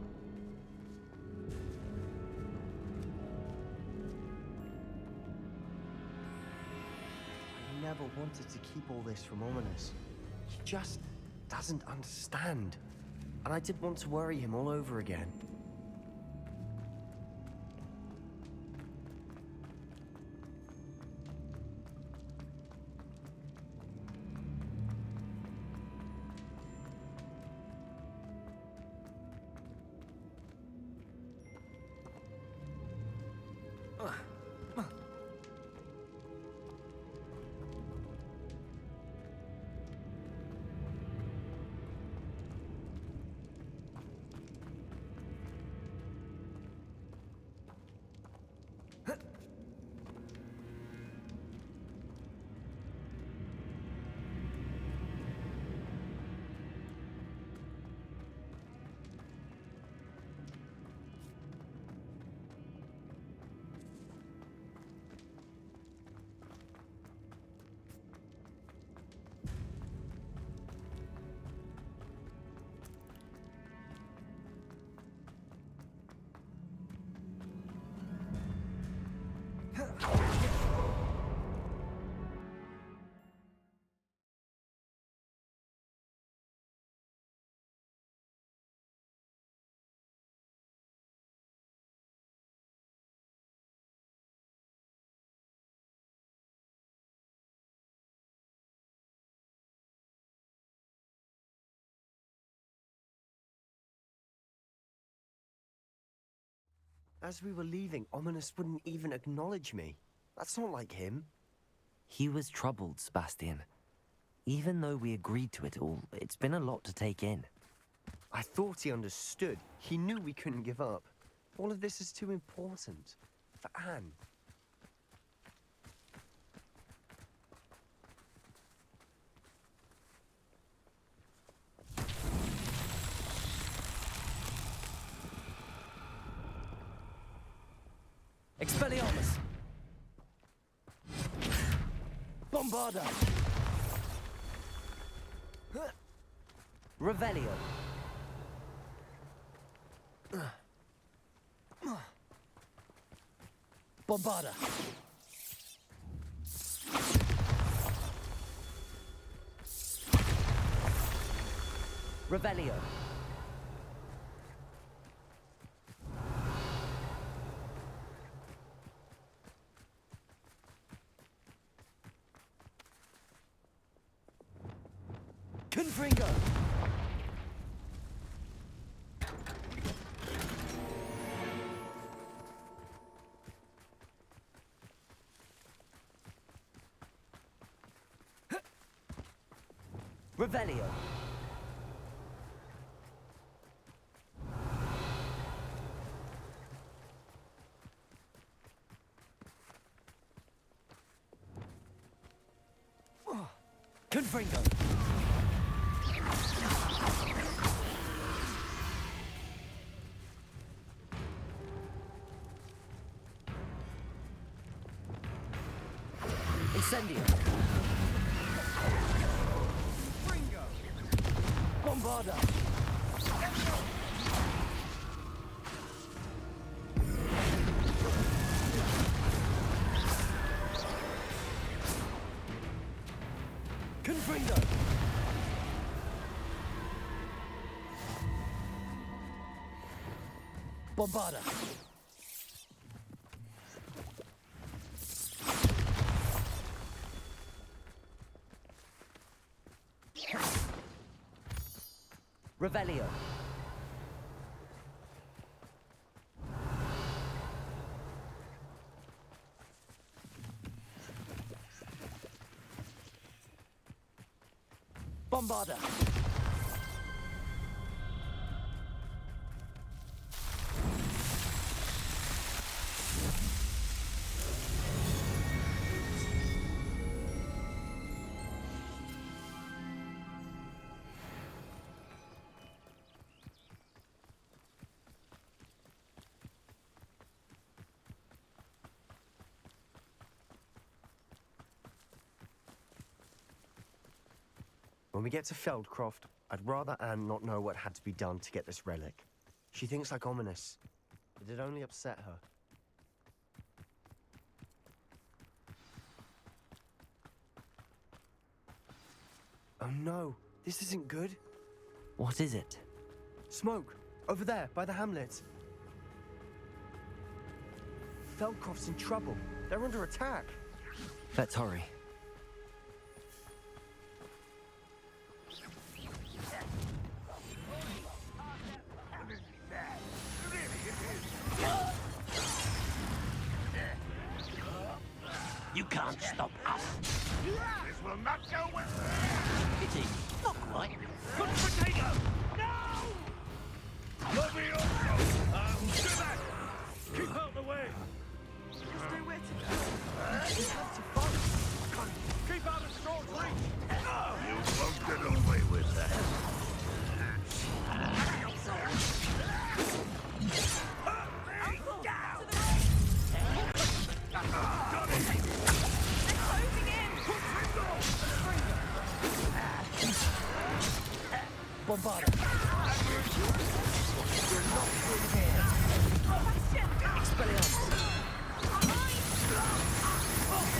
I never wanted to keep all this from Ominous. He just doesn't understand. And I didn't want to worry him all over again. As we were leaving, Ominous wouldn't even acknowledge me. That's not like him. He was troubled, Sebastian. Even though we agreed to it all, it's been a lot to take in. I thought he understood. He knew we couldn't give up. All of this is too important. For Anne. Expelliarmus! Bombarda! Revelio! Bombarda! Revelio! Confringo! Revelio. Confringo. Incendio. Bombarda. Confringo. Bombarda. Revelio. Bombarda. When we get to Feldcroft, I'd rather Anne not know what had to be done to get this relic. She thinks like ominous, but it only upset her. Oh no, this isn't good. What is it? Smoke, over there, by the hamlet. Feldcroft's in trouble. They're under attack. Let's hurry. You can't stop us. This will not go well. Pity. Not quite. Good potato! No! Love you also. Do that! Keep out the way. Just do it. We have to fight. Keep out of Strong's reach. No! You won't get away with that. Bombarda. You're not good here. Expelliarmus.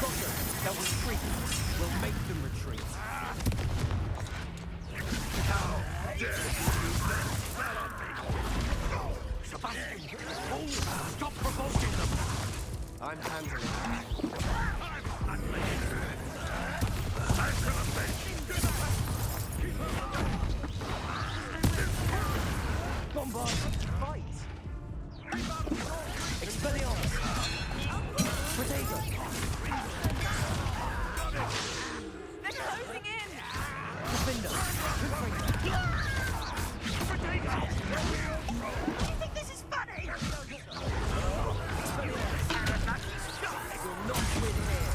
Doctor, they'll retreat. We'll make them retreat. How dare you let that on me? Sebastian! Oh, stop provoking them! I'm handling it. I'm handling it! I'm gonna make keep her. Bombard, fight! Expelliarmus! Potato! They're closing in! Defender! Do you think this is funny? Will not win here.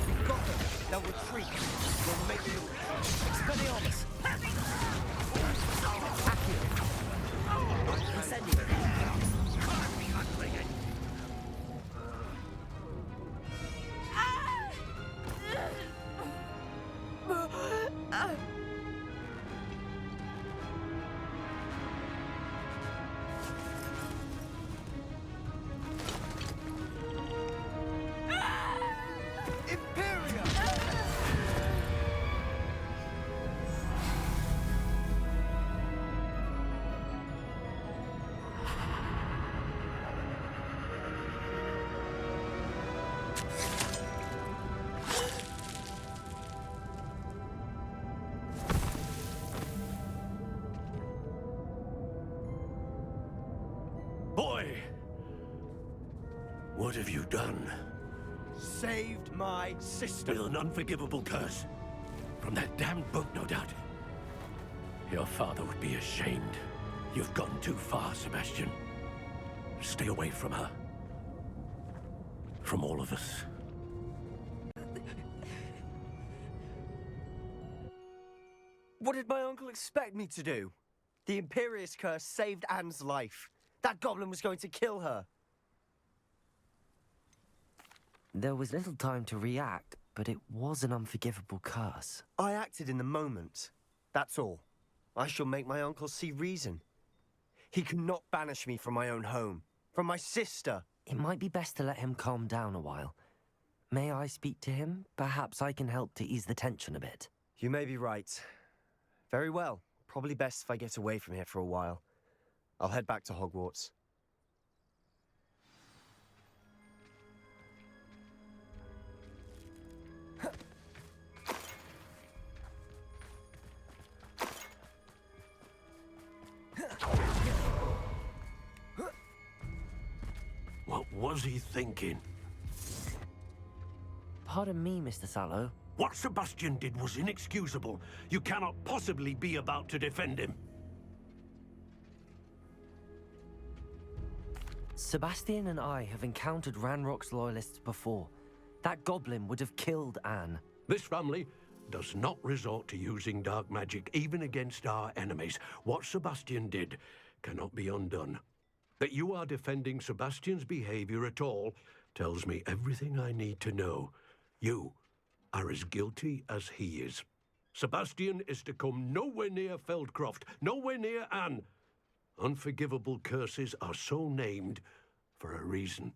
We've got them. They'll retreat. We'll make them. Expelliarmus! Accio! Incendio! Boy! What have you done? saved my sister. With an unforgivable curse. From that damned book, no doubt. Your father would be ashamed. You've gone too far, Sebastian. Stay away from her. From all of us. What did my uncle expect me to do? The Imperious curse saved Anne's life. That goblin was going to kill her. There was little time to react, but it was an unforgivable curse. I acted in the moment. That's all. I shall make my uncle see reason. He cannot banish me from my own home. From my sister. It might be best to let him calm down a while. May I speak to him? Perhaps I can help to ease the tension a bit. You may be right. Very well. Probably best if I get away from here for a while. I'll head back to Hogwarts. What was he thinking? Pardon me, Mr. Sallow. What Sebastian did was inexcusable. You cannot possibly be about to defend him. Sebastian and I have encountered Ranrock's loyalists before. That goblin would have killed Anne. This family does not resort to using dark magic even against our enemies. What Sebastian did cannot be undone. That you are defending Sebastian's behavior at all tells me everything I need to know. You are as guilty as he is. Sebastian is to come nowhere near Feldcroft, nowhere near Anne. Unforgivable curses are so named for a reason.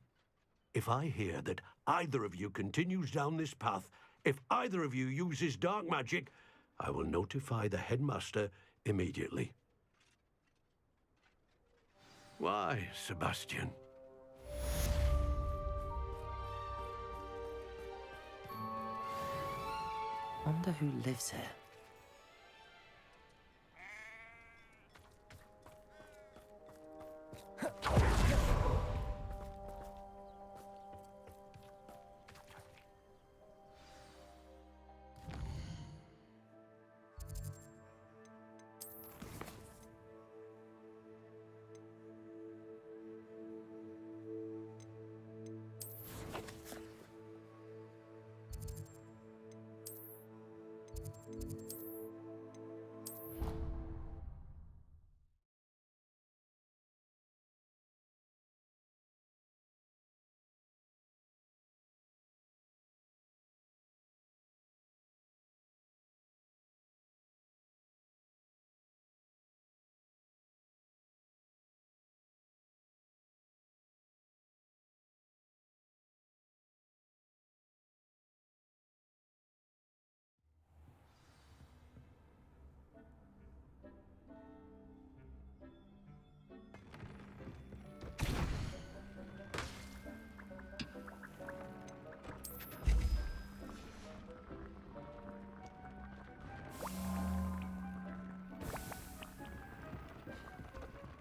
If I hear that either of you continues down this path, if either of you uses dark magic, I will notify the headmaster immediately. Why, Sebastian? Wonder who lives here.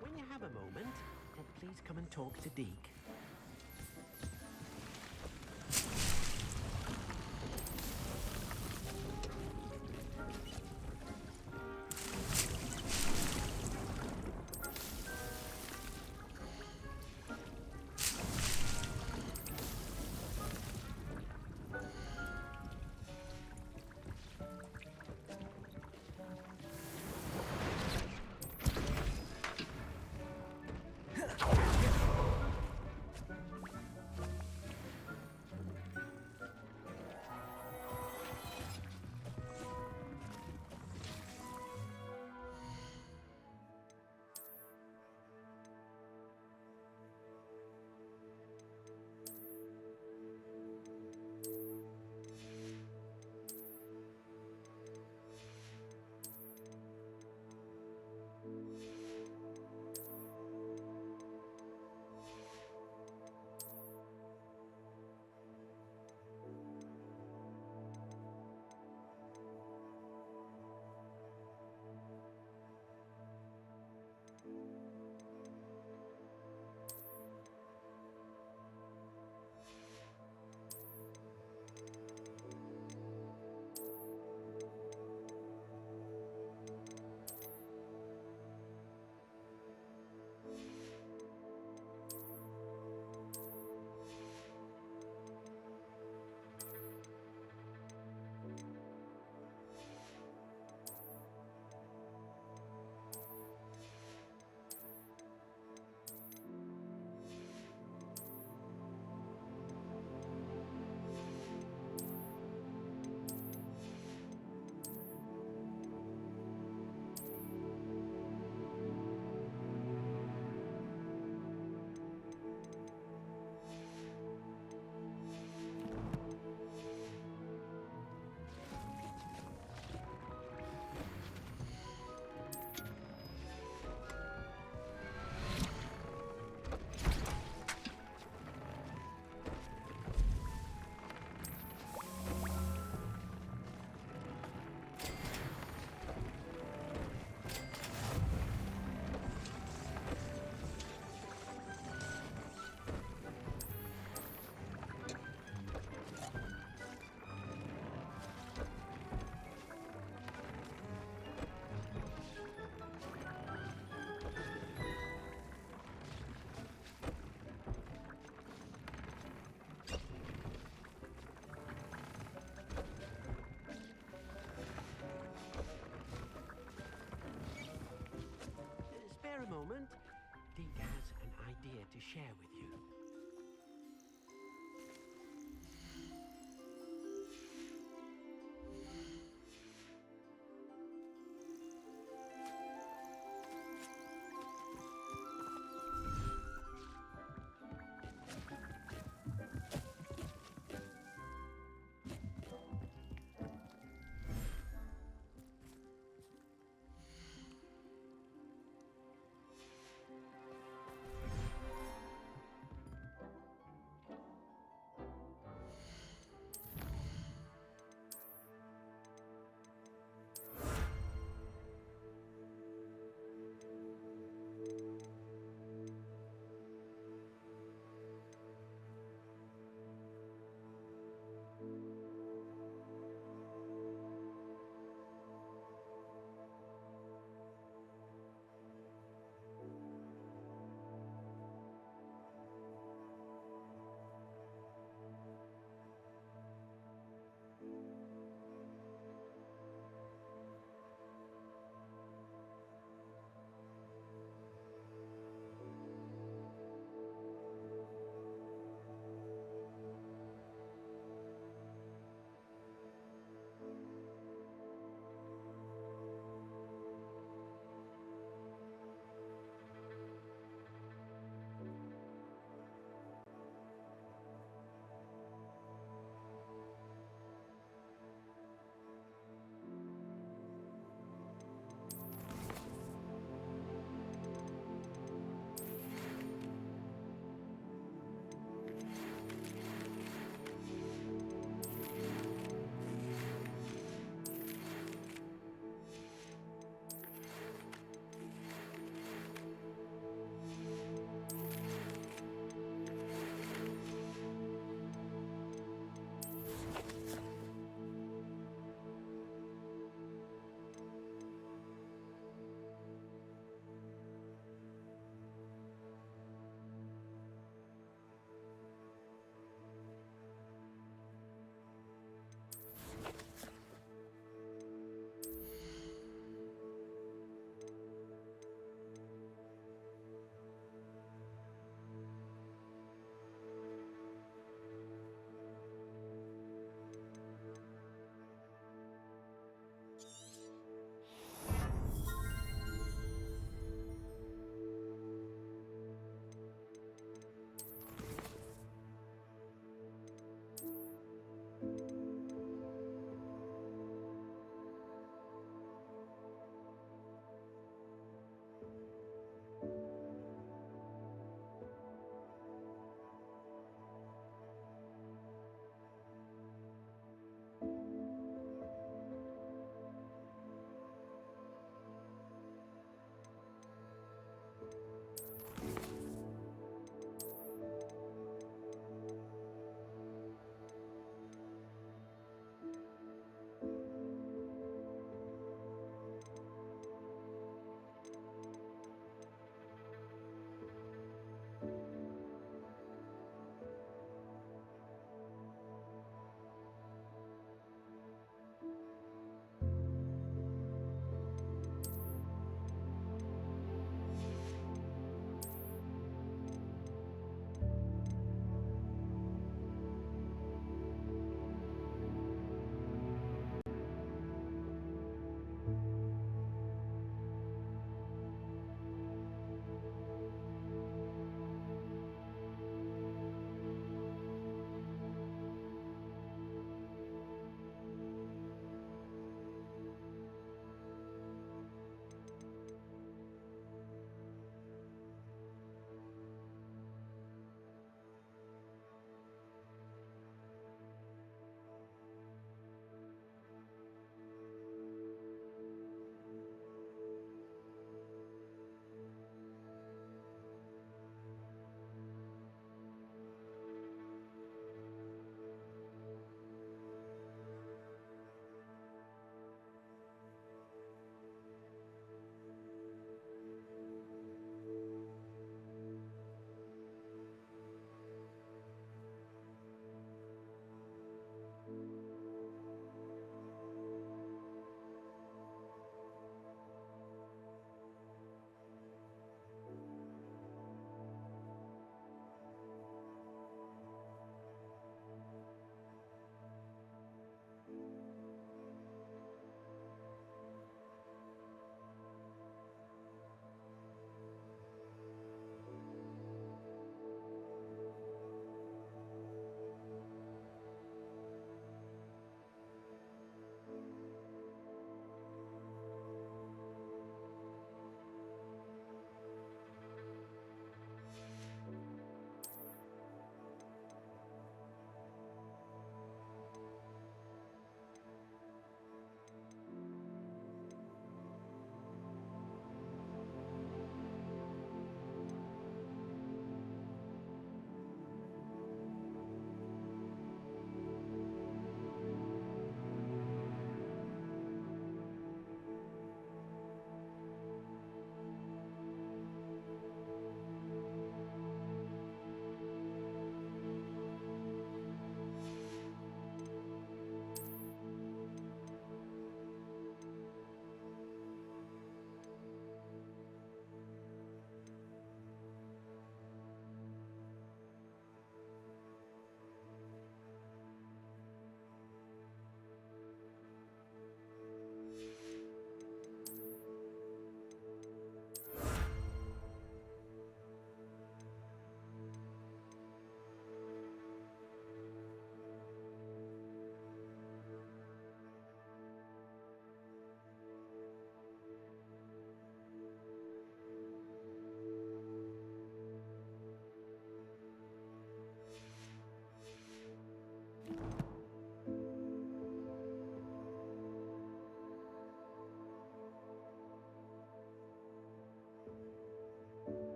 When you have a moment, then please come and talk to Deke. idea to share with you.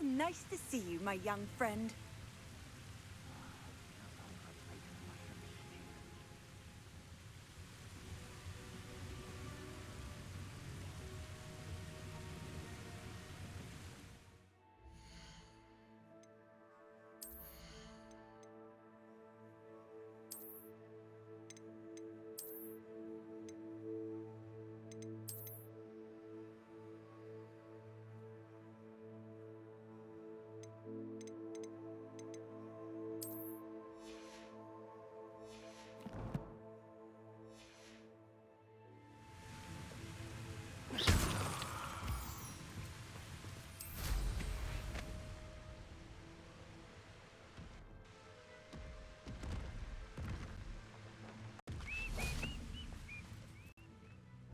nice to see you, my young friend.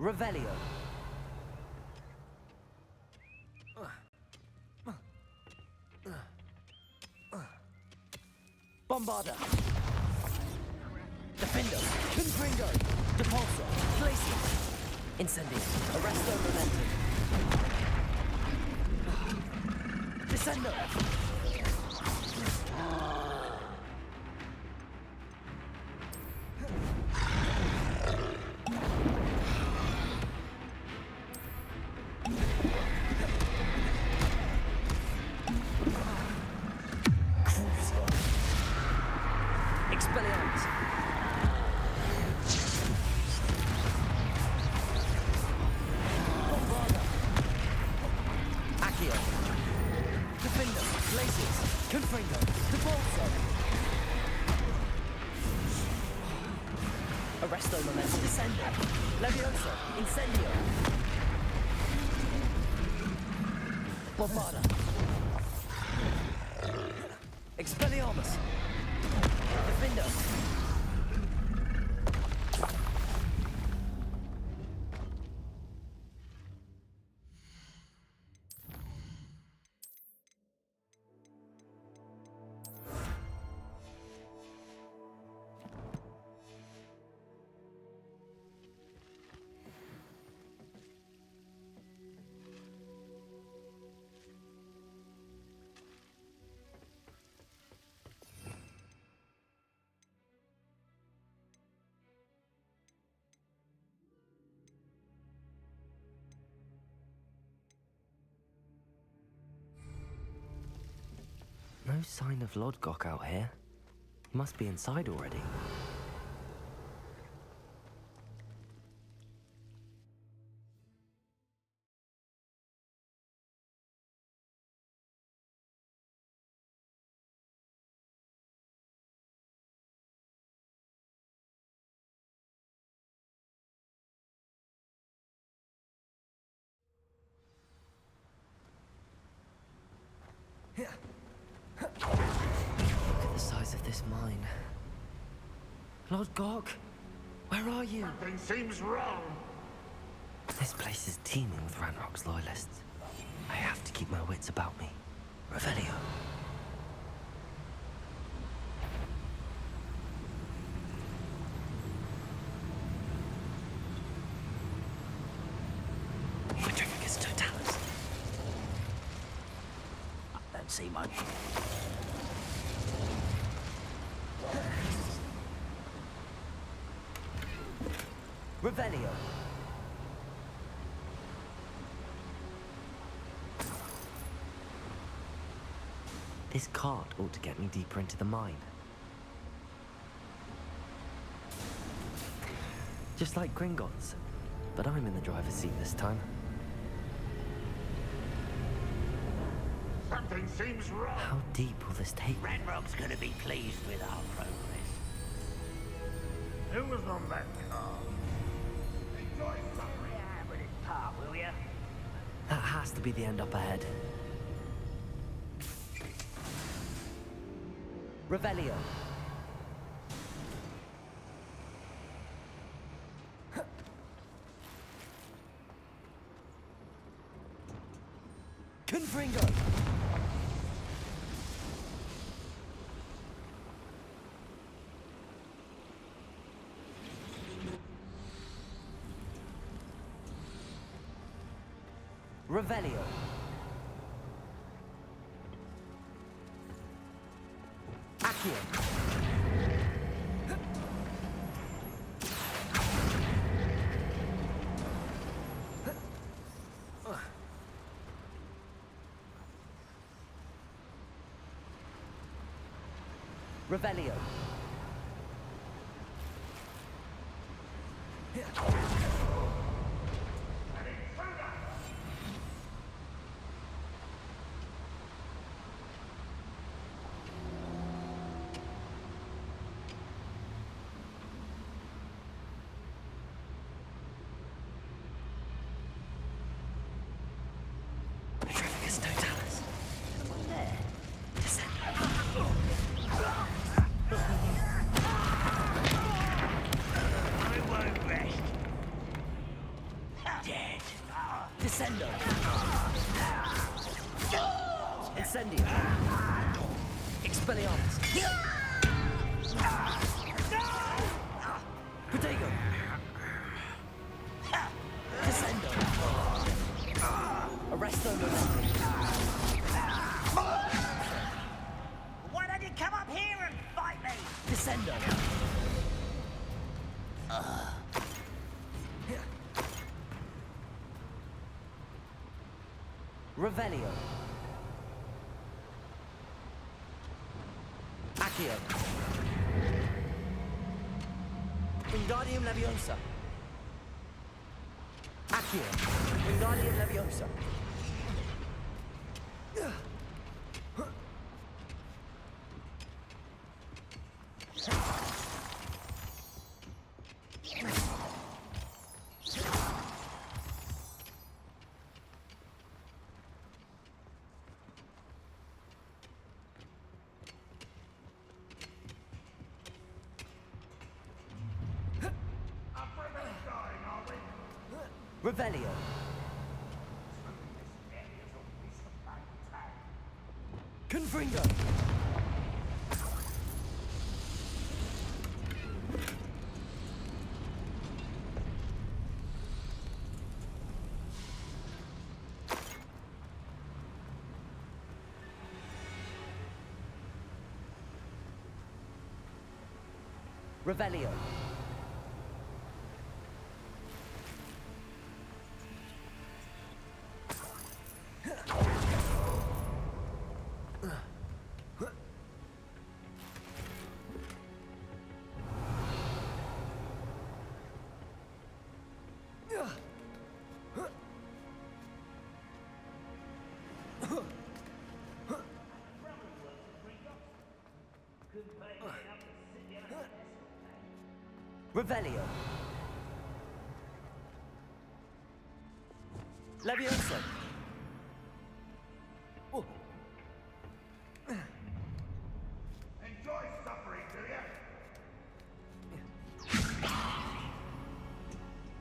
Revelio. Bombarda. Defendo. Confringo. Depulso. Glacier. Incendio. Arresto Momentum. Descendo. Arresto Momentum. Descendo. Levioso. Incendio. Bombarda. Expelliarmus. Defendo. No sign of Lodgok out here. He must be inside already. Look at the size of this mine. Lord Gok, where are you? Something seems wrong. This place is teeming with Ranrock's loyalists. I have to keep my wits about me. Revelio. Petrificus Totalis. I don't see much. Revelio. This cart ought to get me deeper into the mine. Just like Gringotts, but I'm in the driver's seat this time. Something seems wrong. How deep will this take me? Ranrock's gonna be pleased with our progress. Who was on that car? Yeah, with his part, will ya? That has to be the end up ahead. Revelio. Confringo. Revelio. Accio. Revelio. Petrificus totalis. One there. Descend. I won't rest. Dead. Descendo. Incendio. Expelliarmus. Protego. Descendo. Arresto momentum. Why don't you come up here and fight me? Descendo. Revelio. Accio. Wingardium Leviosa. Accio. Wingardium Leviosa. Revelio. Confringo. Revelio. Revelio. Leviosa. Oh. Enjoy suffering, do you?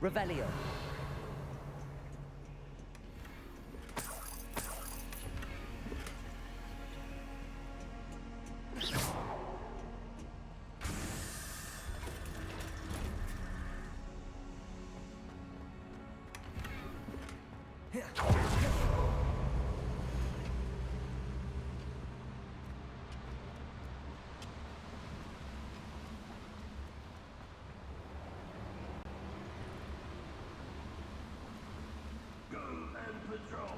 Revelio. Go and patrol.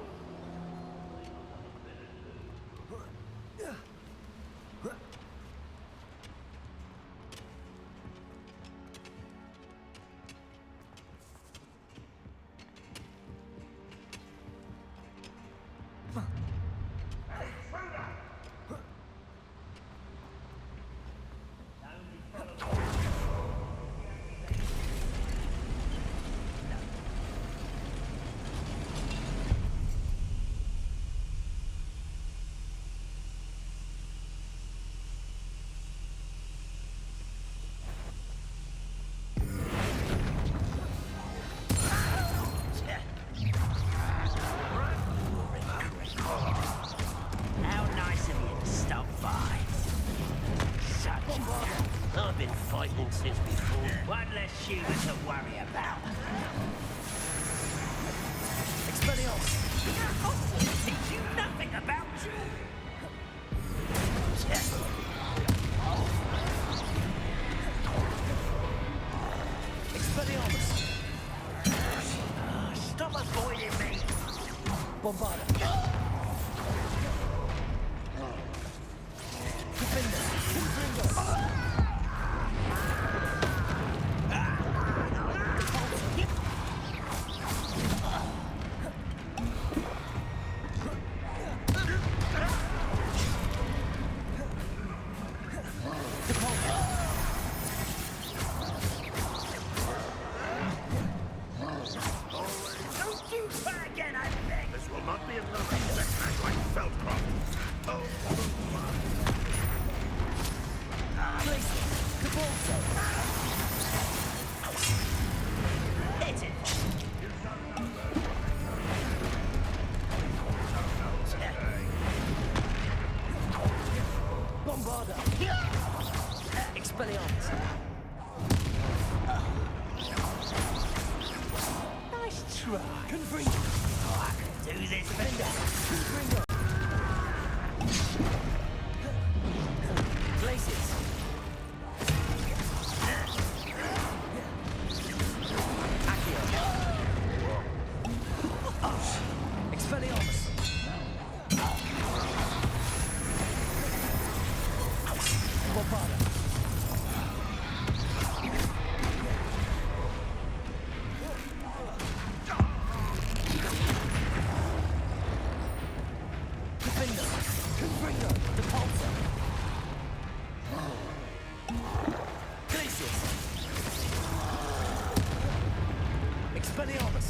Bombarda.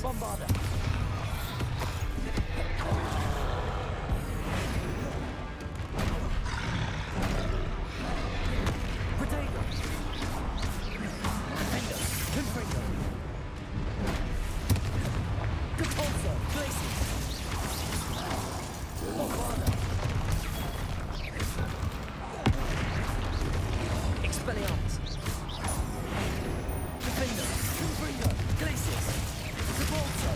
Bombarda. Protego. Defender. Confringo. Compulso. Glacius. Bombarda. Expelliarmus. Defender. Confringo. Glacius. Compulso.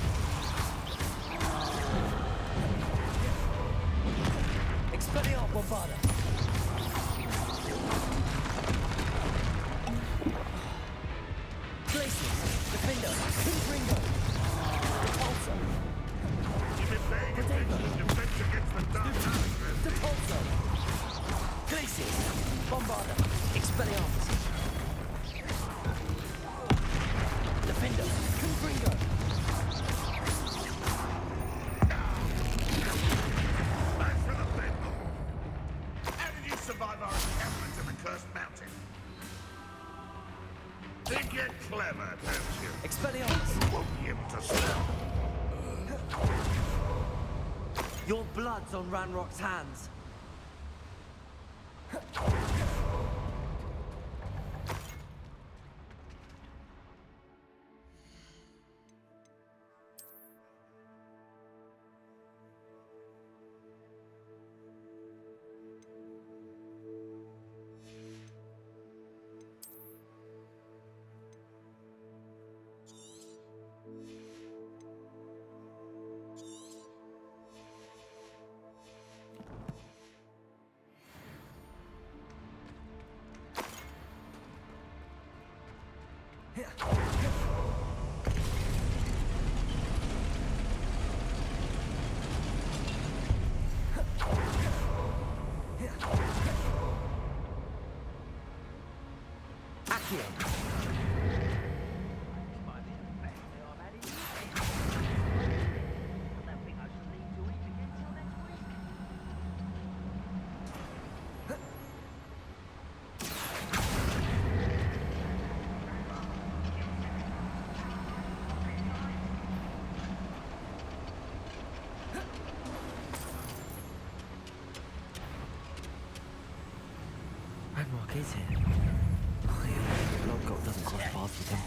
Expelliarmus. Bombarda. Glacius. Defender. Confringo. Compulso. Protego. Compulso. Glacius. Bombarda. Expelliarmus. Defender. Confringo. How did you survive our encampment in the Cursed Mountain? Think you're clever, don't you? Expelliarmus. You won't be able to stop. Your blood's on Ranrock's hands. Ranrock is here. Oh, yeah. Blood God doesn't cross paths with him.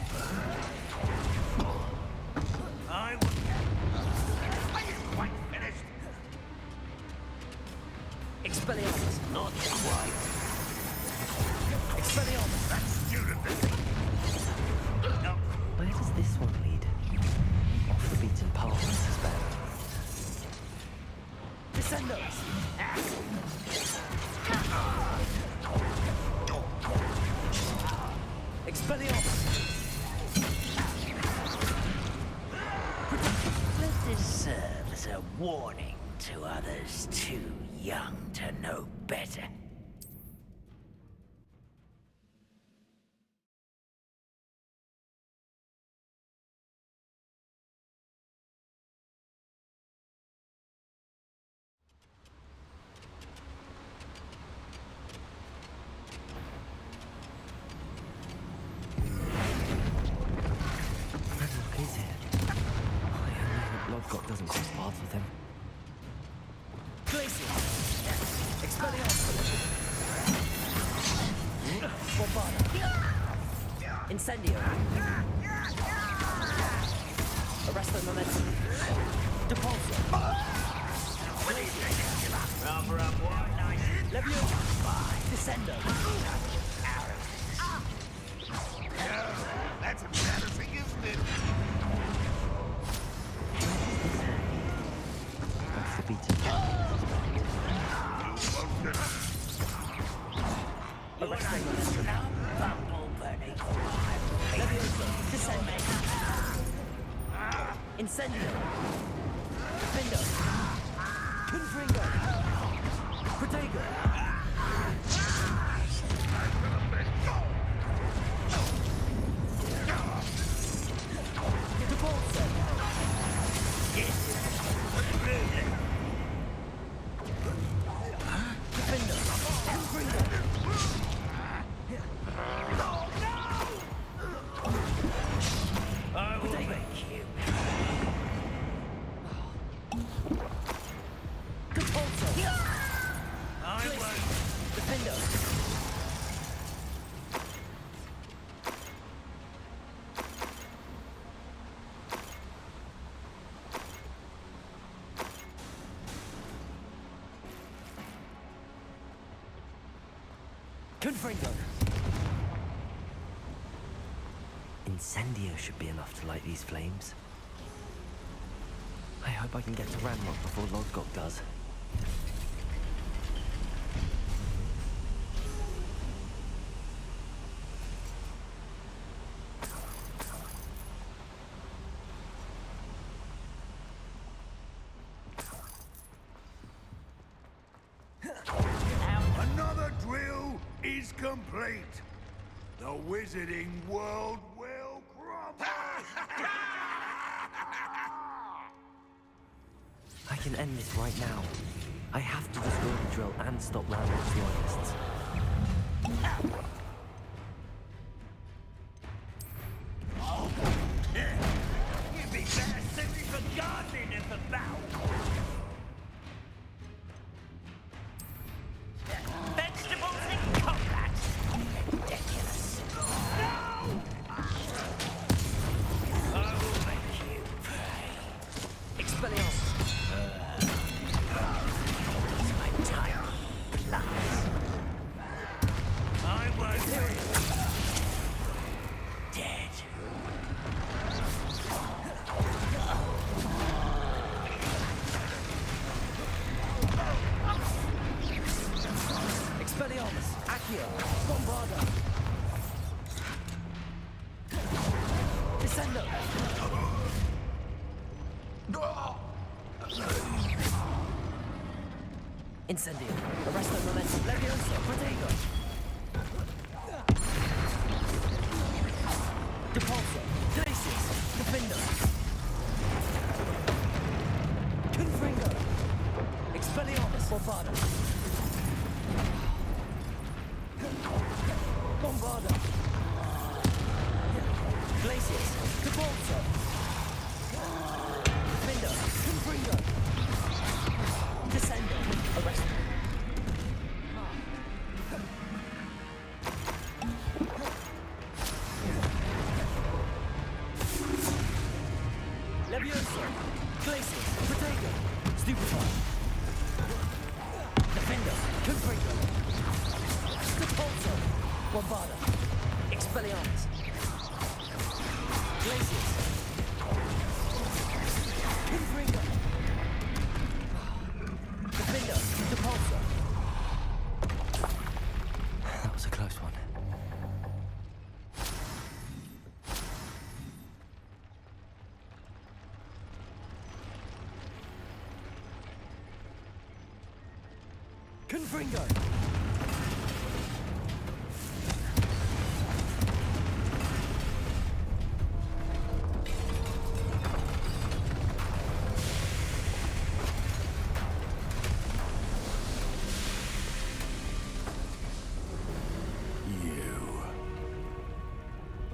Are you quite finished? Expelliarmus. Not quite. Expelliarmus. That student Where does this one lead? Off the beaten path, I suspect. Descendos. Expelliarmus. warning to others too young to know better. Look, is it? I only hope Lodgok doesn't cross paths with him. Glacier! Expelliarmus! Bombarda! Incendio! Arresto momentum! Depulso! Rubber up one night! Leviosa! Descendo! That's embarrassing, isn't it? That's the beaten. Arresto momentum! Leviosa! Descendo! Incendio! Defendo! Confringo! Protego! Depulso! Defendo! Confringo! I will make you. Depulso! I won't. Defendo! Confringo! Incendio should be enough to light these flames. I hope I can get to Ranrock before Lodgok does. Another drill is complete. The wizarding world will crumble. I can end this right now. I have to destroy the drill and stop Ranrock's loyalists. You'd be better suited for gardening than for battle. Vegetables in combat. Ridiculous. No! I will make you pay. Expelliarmus. My tiny plans. I won't. Dead. Expelliarmus, Accio, Bombarda. Descendo. Incendio, Arresto momentum, Leviosa, Protego. Depulso, Glacius, Defendo. Confringo. Expelliarmus, Bombarda. Bombarda. Glacius, Depulso. Defendo, Confringo. Descendo, Arresto. Leviosa, Glacius, Protego, Stupefy. Defendo, Confringo. Depulso, Bombarda. Expelliarmus. Glacius. Confringo. Defendo, Depulso. That was a close one. Confringo!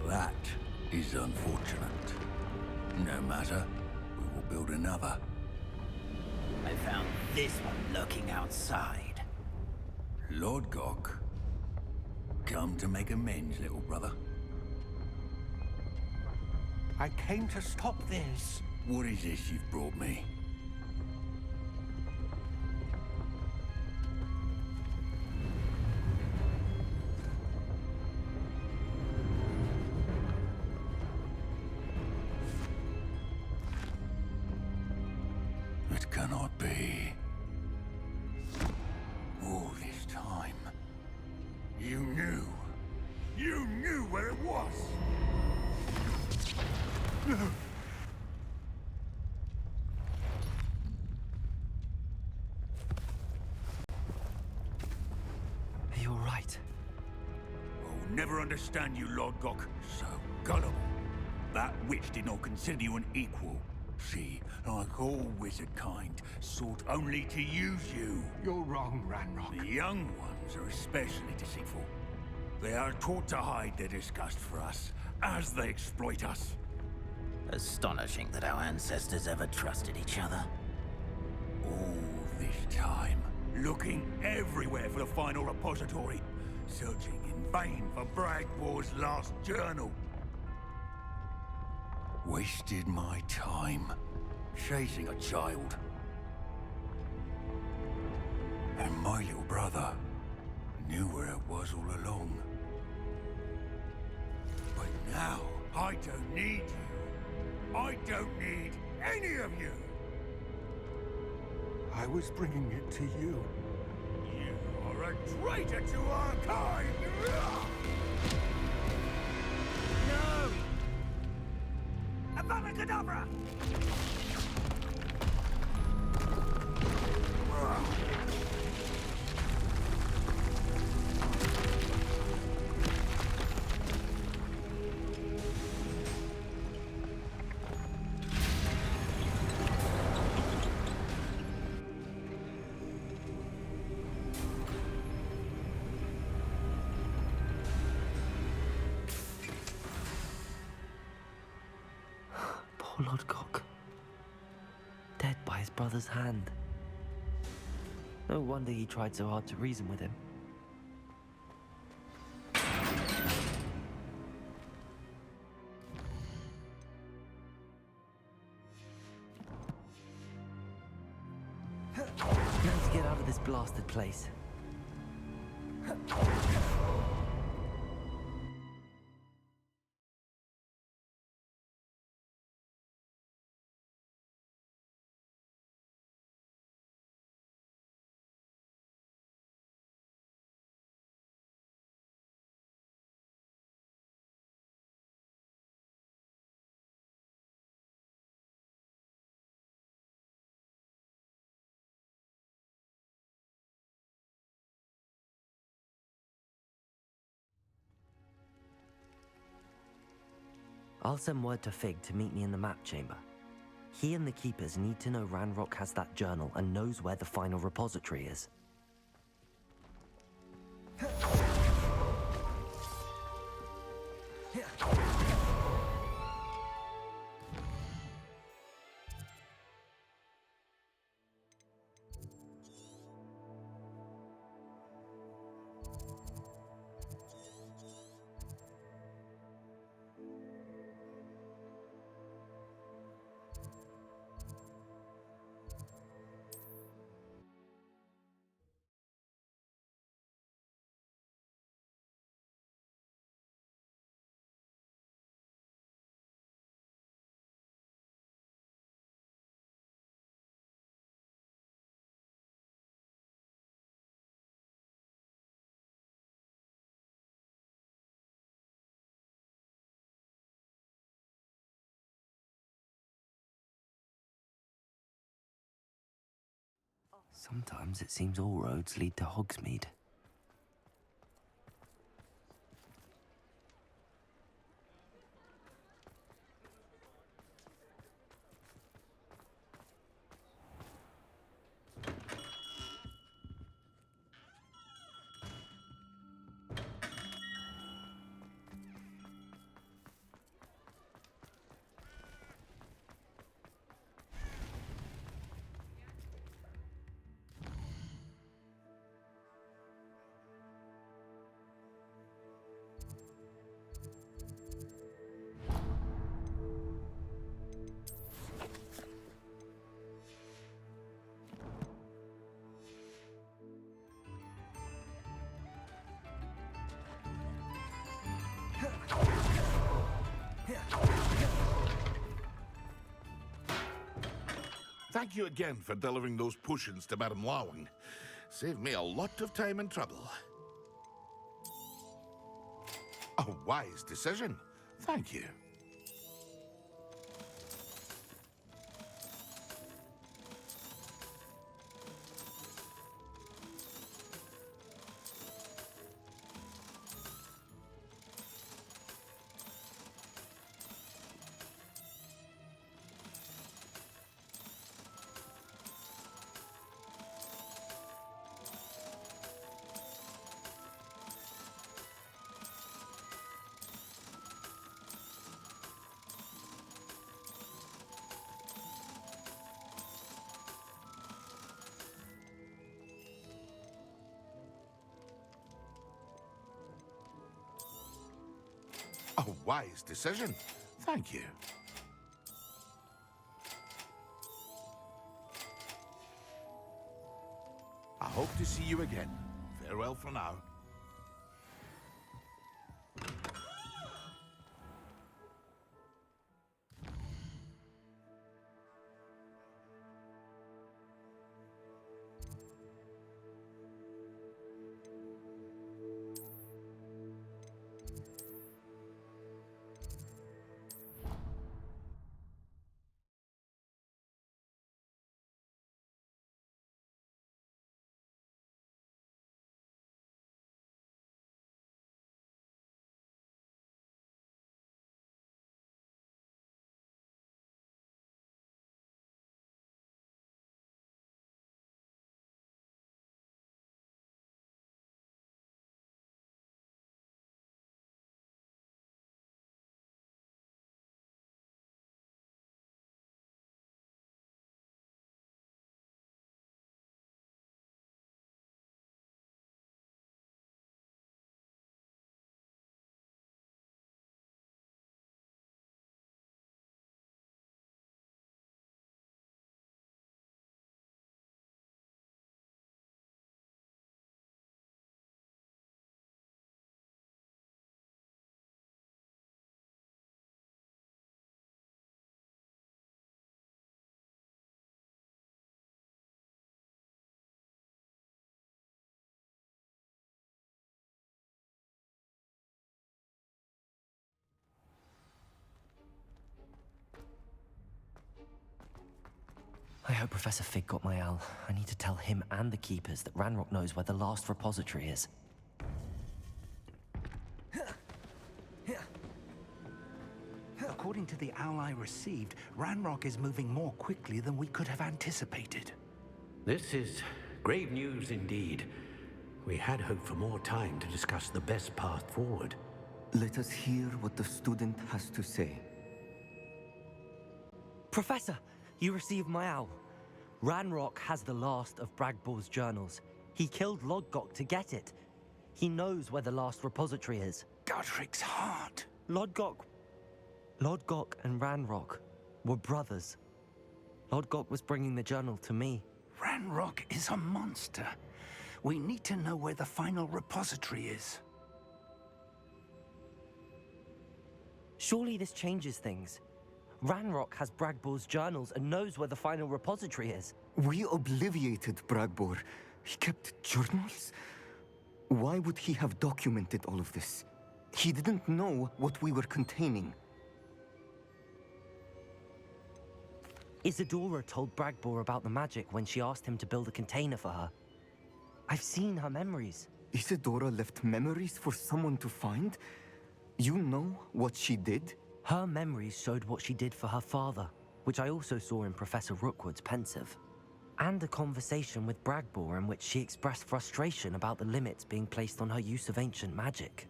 That is unfortunate. No matter, we will build another. I found this one lurking outside. Lord Gok, come to make amends, little brother. I came to stop this. What is this you've brought me? It cannot be. All this time, you knew where it was. You're right. I'll never understand you, Lord Gok. So gullible. That witch did not consider you an equal. She, like all wizard kind, sought only to use you. You're wrong, Ranrock. The young ones are especially deceitful. They are taught to hide their disgust for us, as they exploit us. Astonishing that our ancestors ever trusted each other. All this time, looking everywhere for the final repository, searching in vain for Bragbor's last journal. Wasted my time, chasing a child. And my little brother knew where it was all along. But now, I don't need you. I don't need any of you. I was bringing it to you. You are a traitor to our kind! No! Avada Kedavra! Poor Lord Gok. Dead by his brother's hand. No wonder he tried so hard to reason with him. Let's get out of this blasted place. I'll send word to Fig to meet me in the map chamber. He and the Keepers need to know Ranrock has that journal and knows where the final repository is. Sometimes it seems all roads lead to Hogsmeade. Thank you again for delivering those potions to Madame Lawing. Saved me a lot of time and trouble. A wise decision. Thank you. A wise decision. Thank you. I hope to see you again. Farewell for now. I hope Professor Fig got my owl. I need to tell him and the Keepers that Ranrock knows where the last repository is. According to the owl I received, Ranrock is moving more quickly than we could have anticipated. This is grave news indeed. We had hoped for more time to discuss the best path forward. Let us hear what the student has to say. Professor, you received my owl. Ranrock has the last of Bragbor's journals. He killed Lodgok to get it. He knows where the last repository is. Godric's heart. Lodgok and Ranrock were brothers. Lodgok was bringing the journal to me. Ranrock is a monster. We need to know where the final repository is. Surely this changes things. Ranrock has Bragbor's journals and knows where the final repository is. We obliviated Bragbor. He kept journals? Why would he have documented all of this? He didn't know what we were containing. Isadora told Bragbor about the magic when she asked him to build a container for her. I've seen her memories. Isadora left memories for someone to find? You know what she did? Her memories showed what she did for her father, which I also saw in Professor Rookwood's pensive. And a conversation with Bragbor in which she expressed frustration about the limits being placed on her use of ancient magic.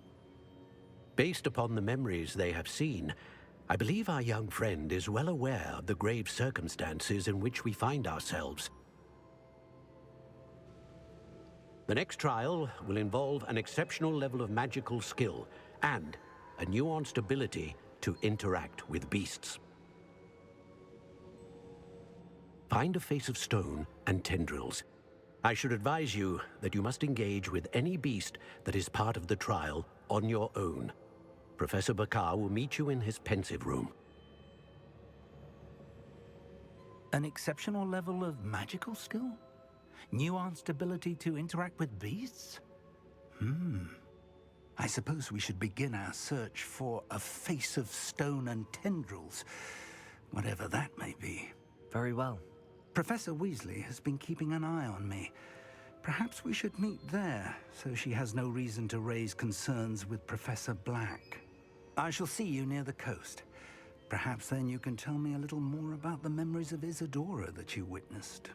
Based upon the memories they have seen, I believe our young friend is well aware of the grave circumstances in which we find ourselves. The next trial will involve an exceptional level of magical skill and a nuanced ability to interact with beasts. Find a face of stone and tendrils. I should advise you that you must engage with any beast that is part of the trial on your own. Professor Bakar will meet you in his pensive room. An exceptional level of magical skill? Nuanced ability to interact with beasts? I suppose we should begin our search for a face of stone and tendrils, whatever that may be. Very well. Professor Weasley has been keeping an eye on me. Perhaps we should meet there, so she has no reason to raise concerns with Professor Black. I shall see you near the coast. Perhaps then you can tell me a little more about the memories of Isadora that you witnessed.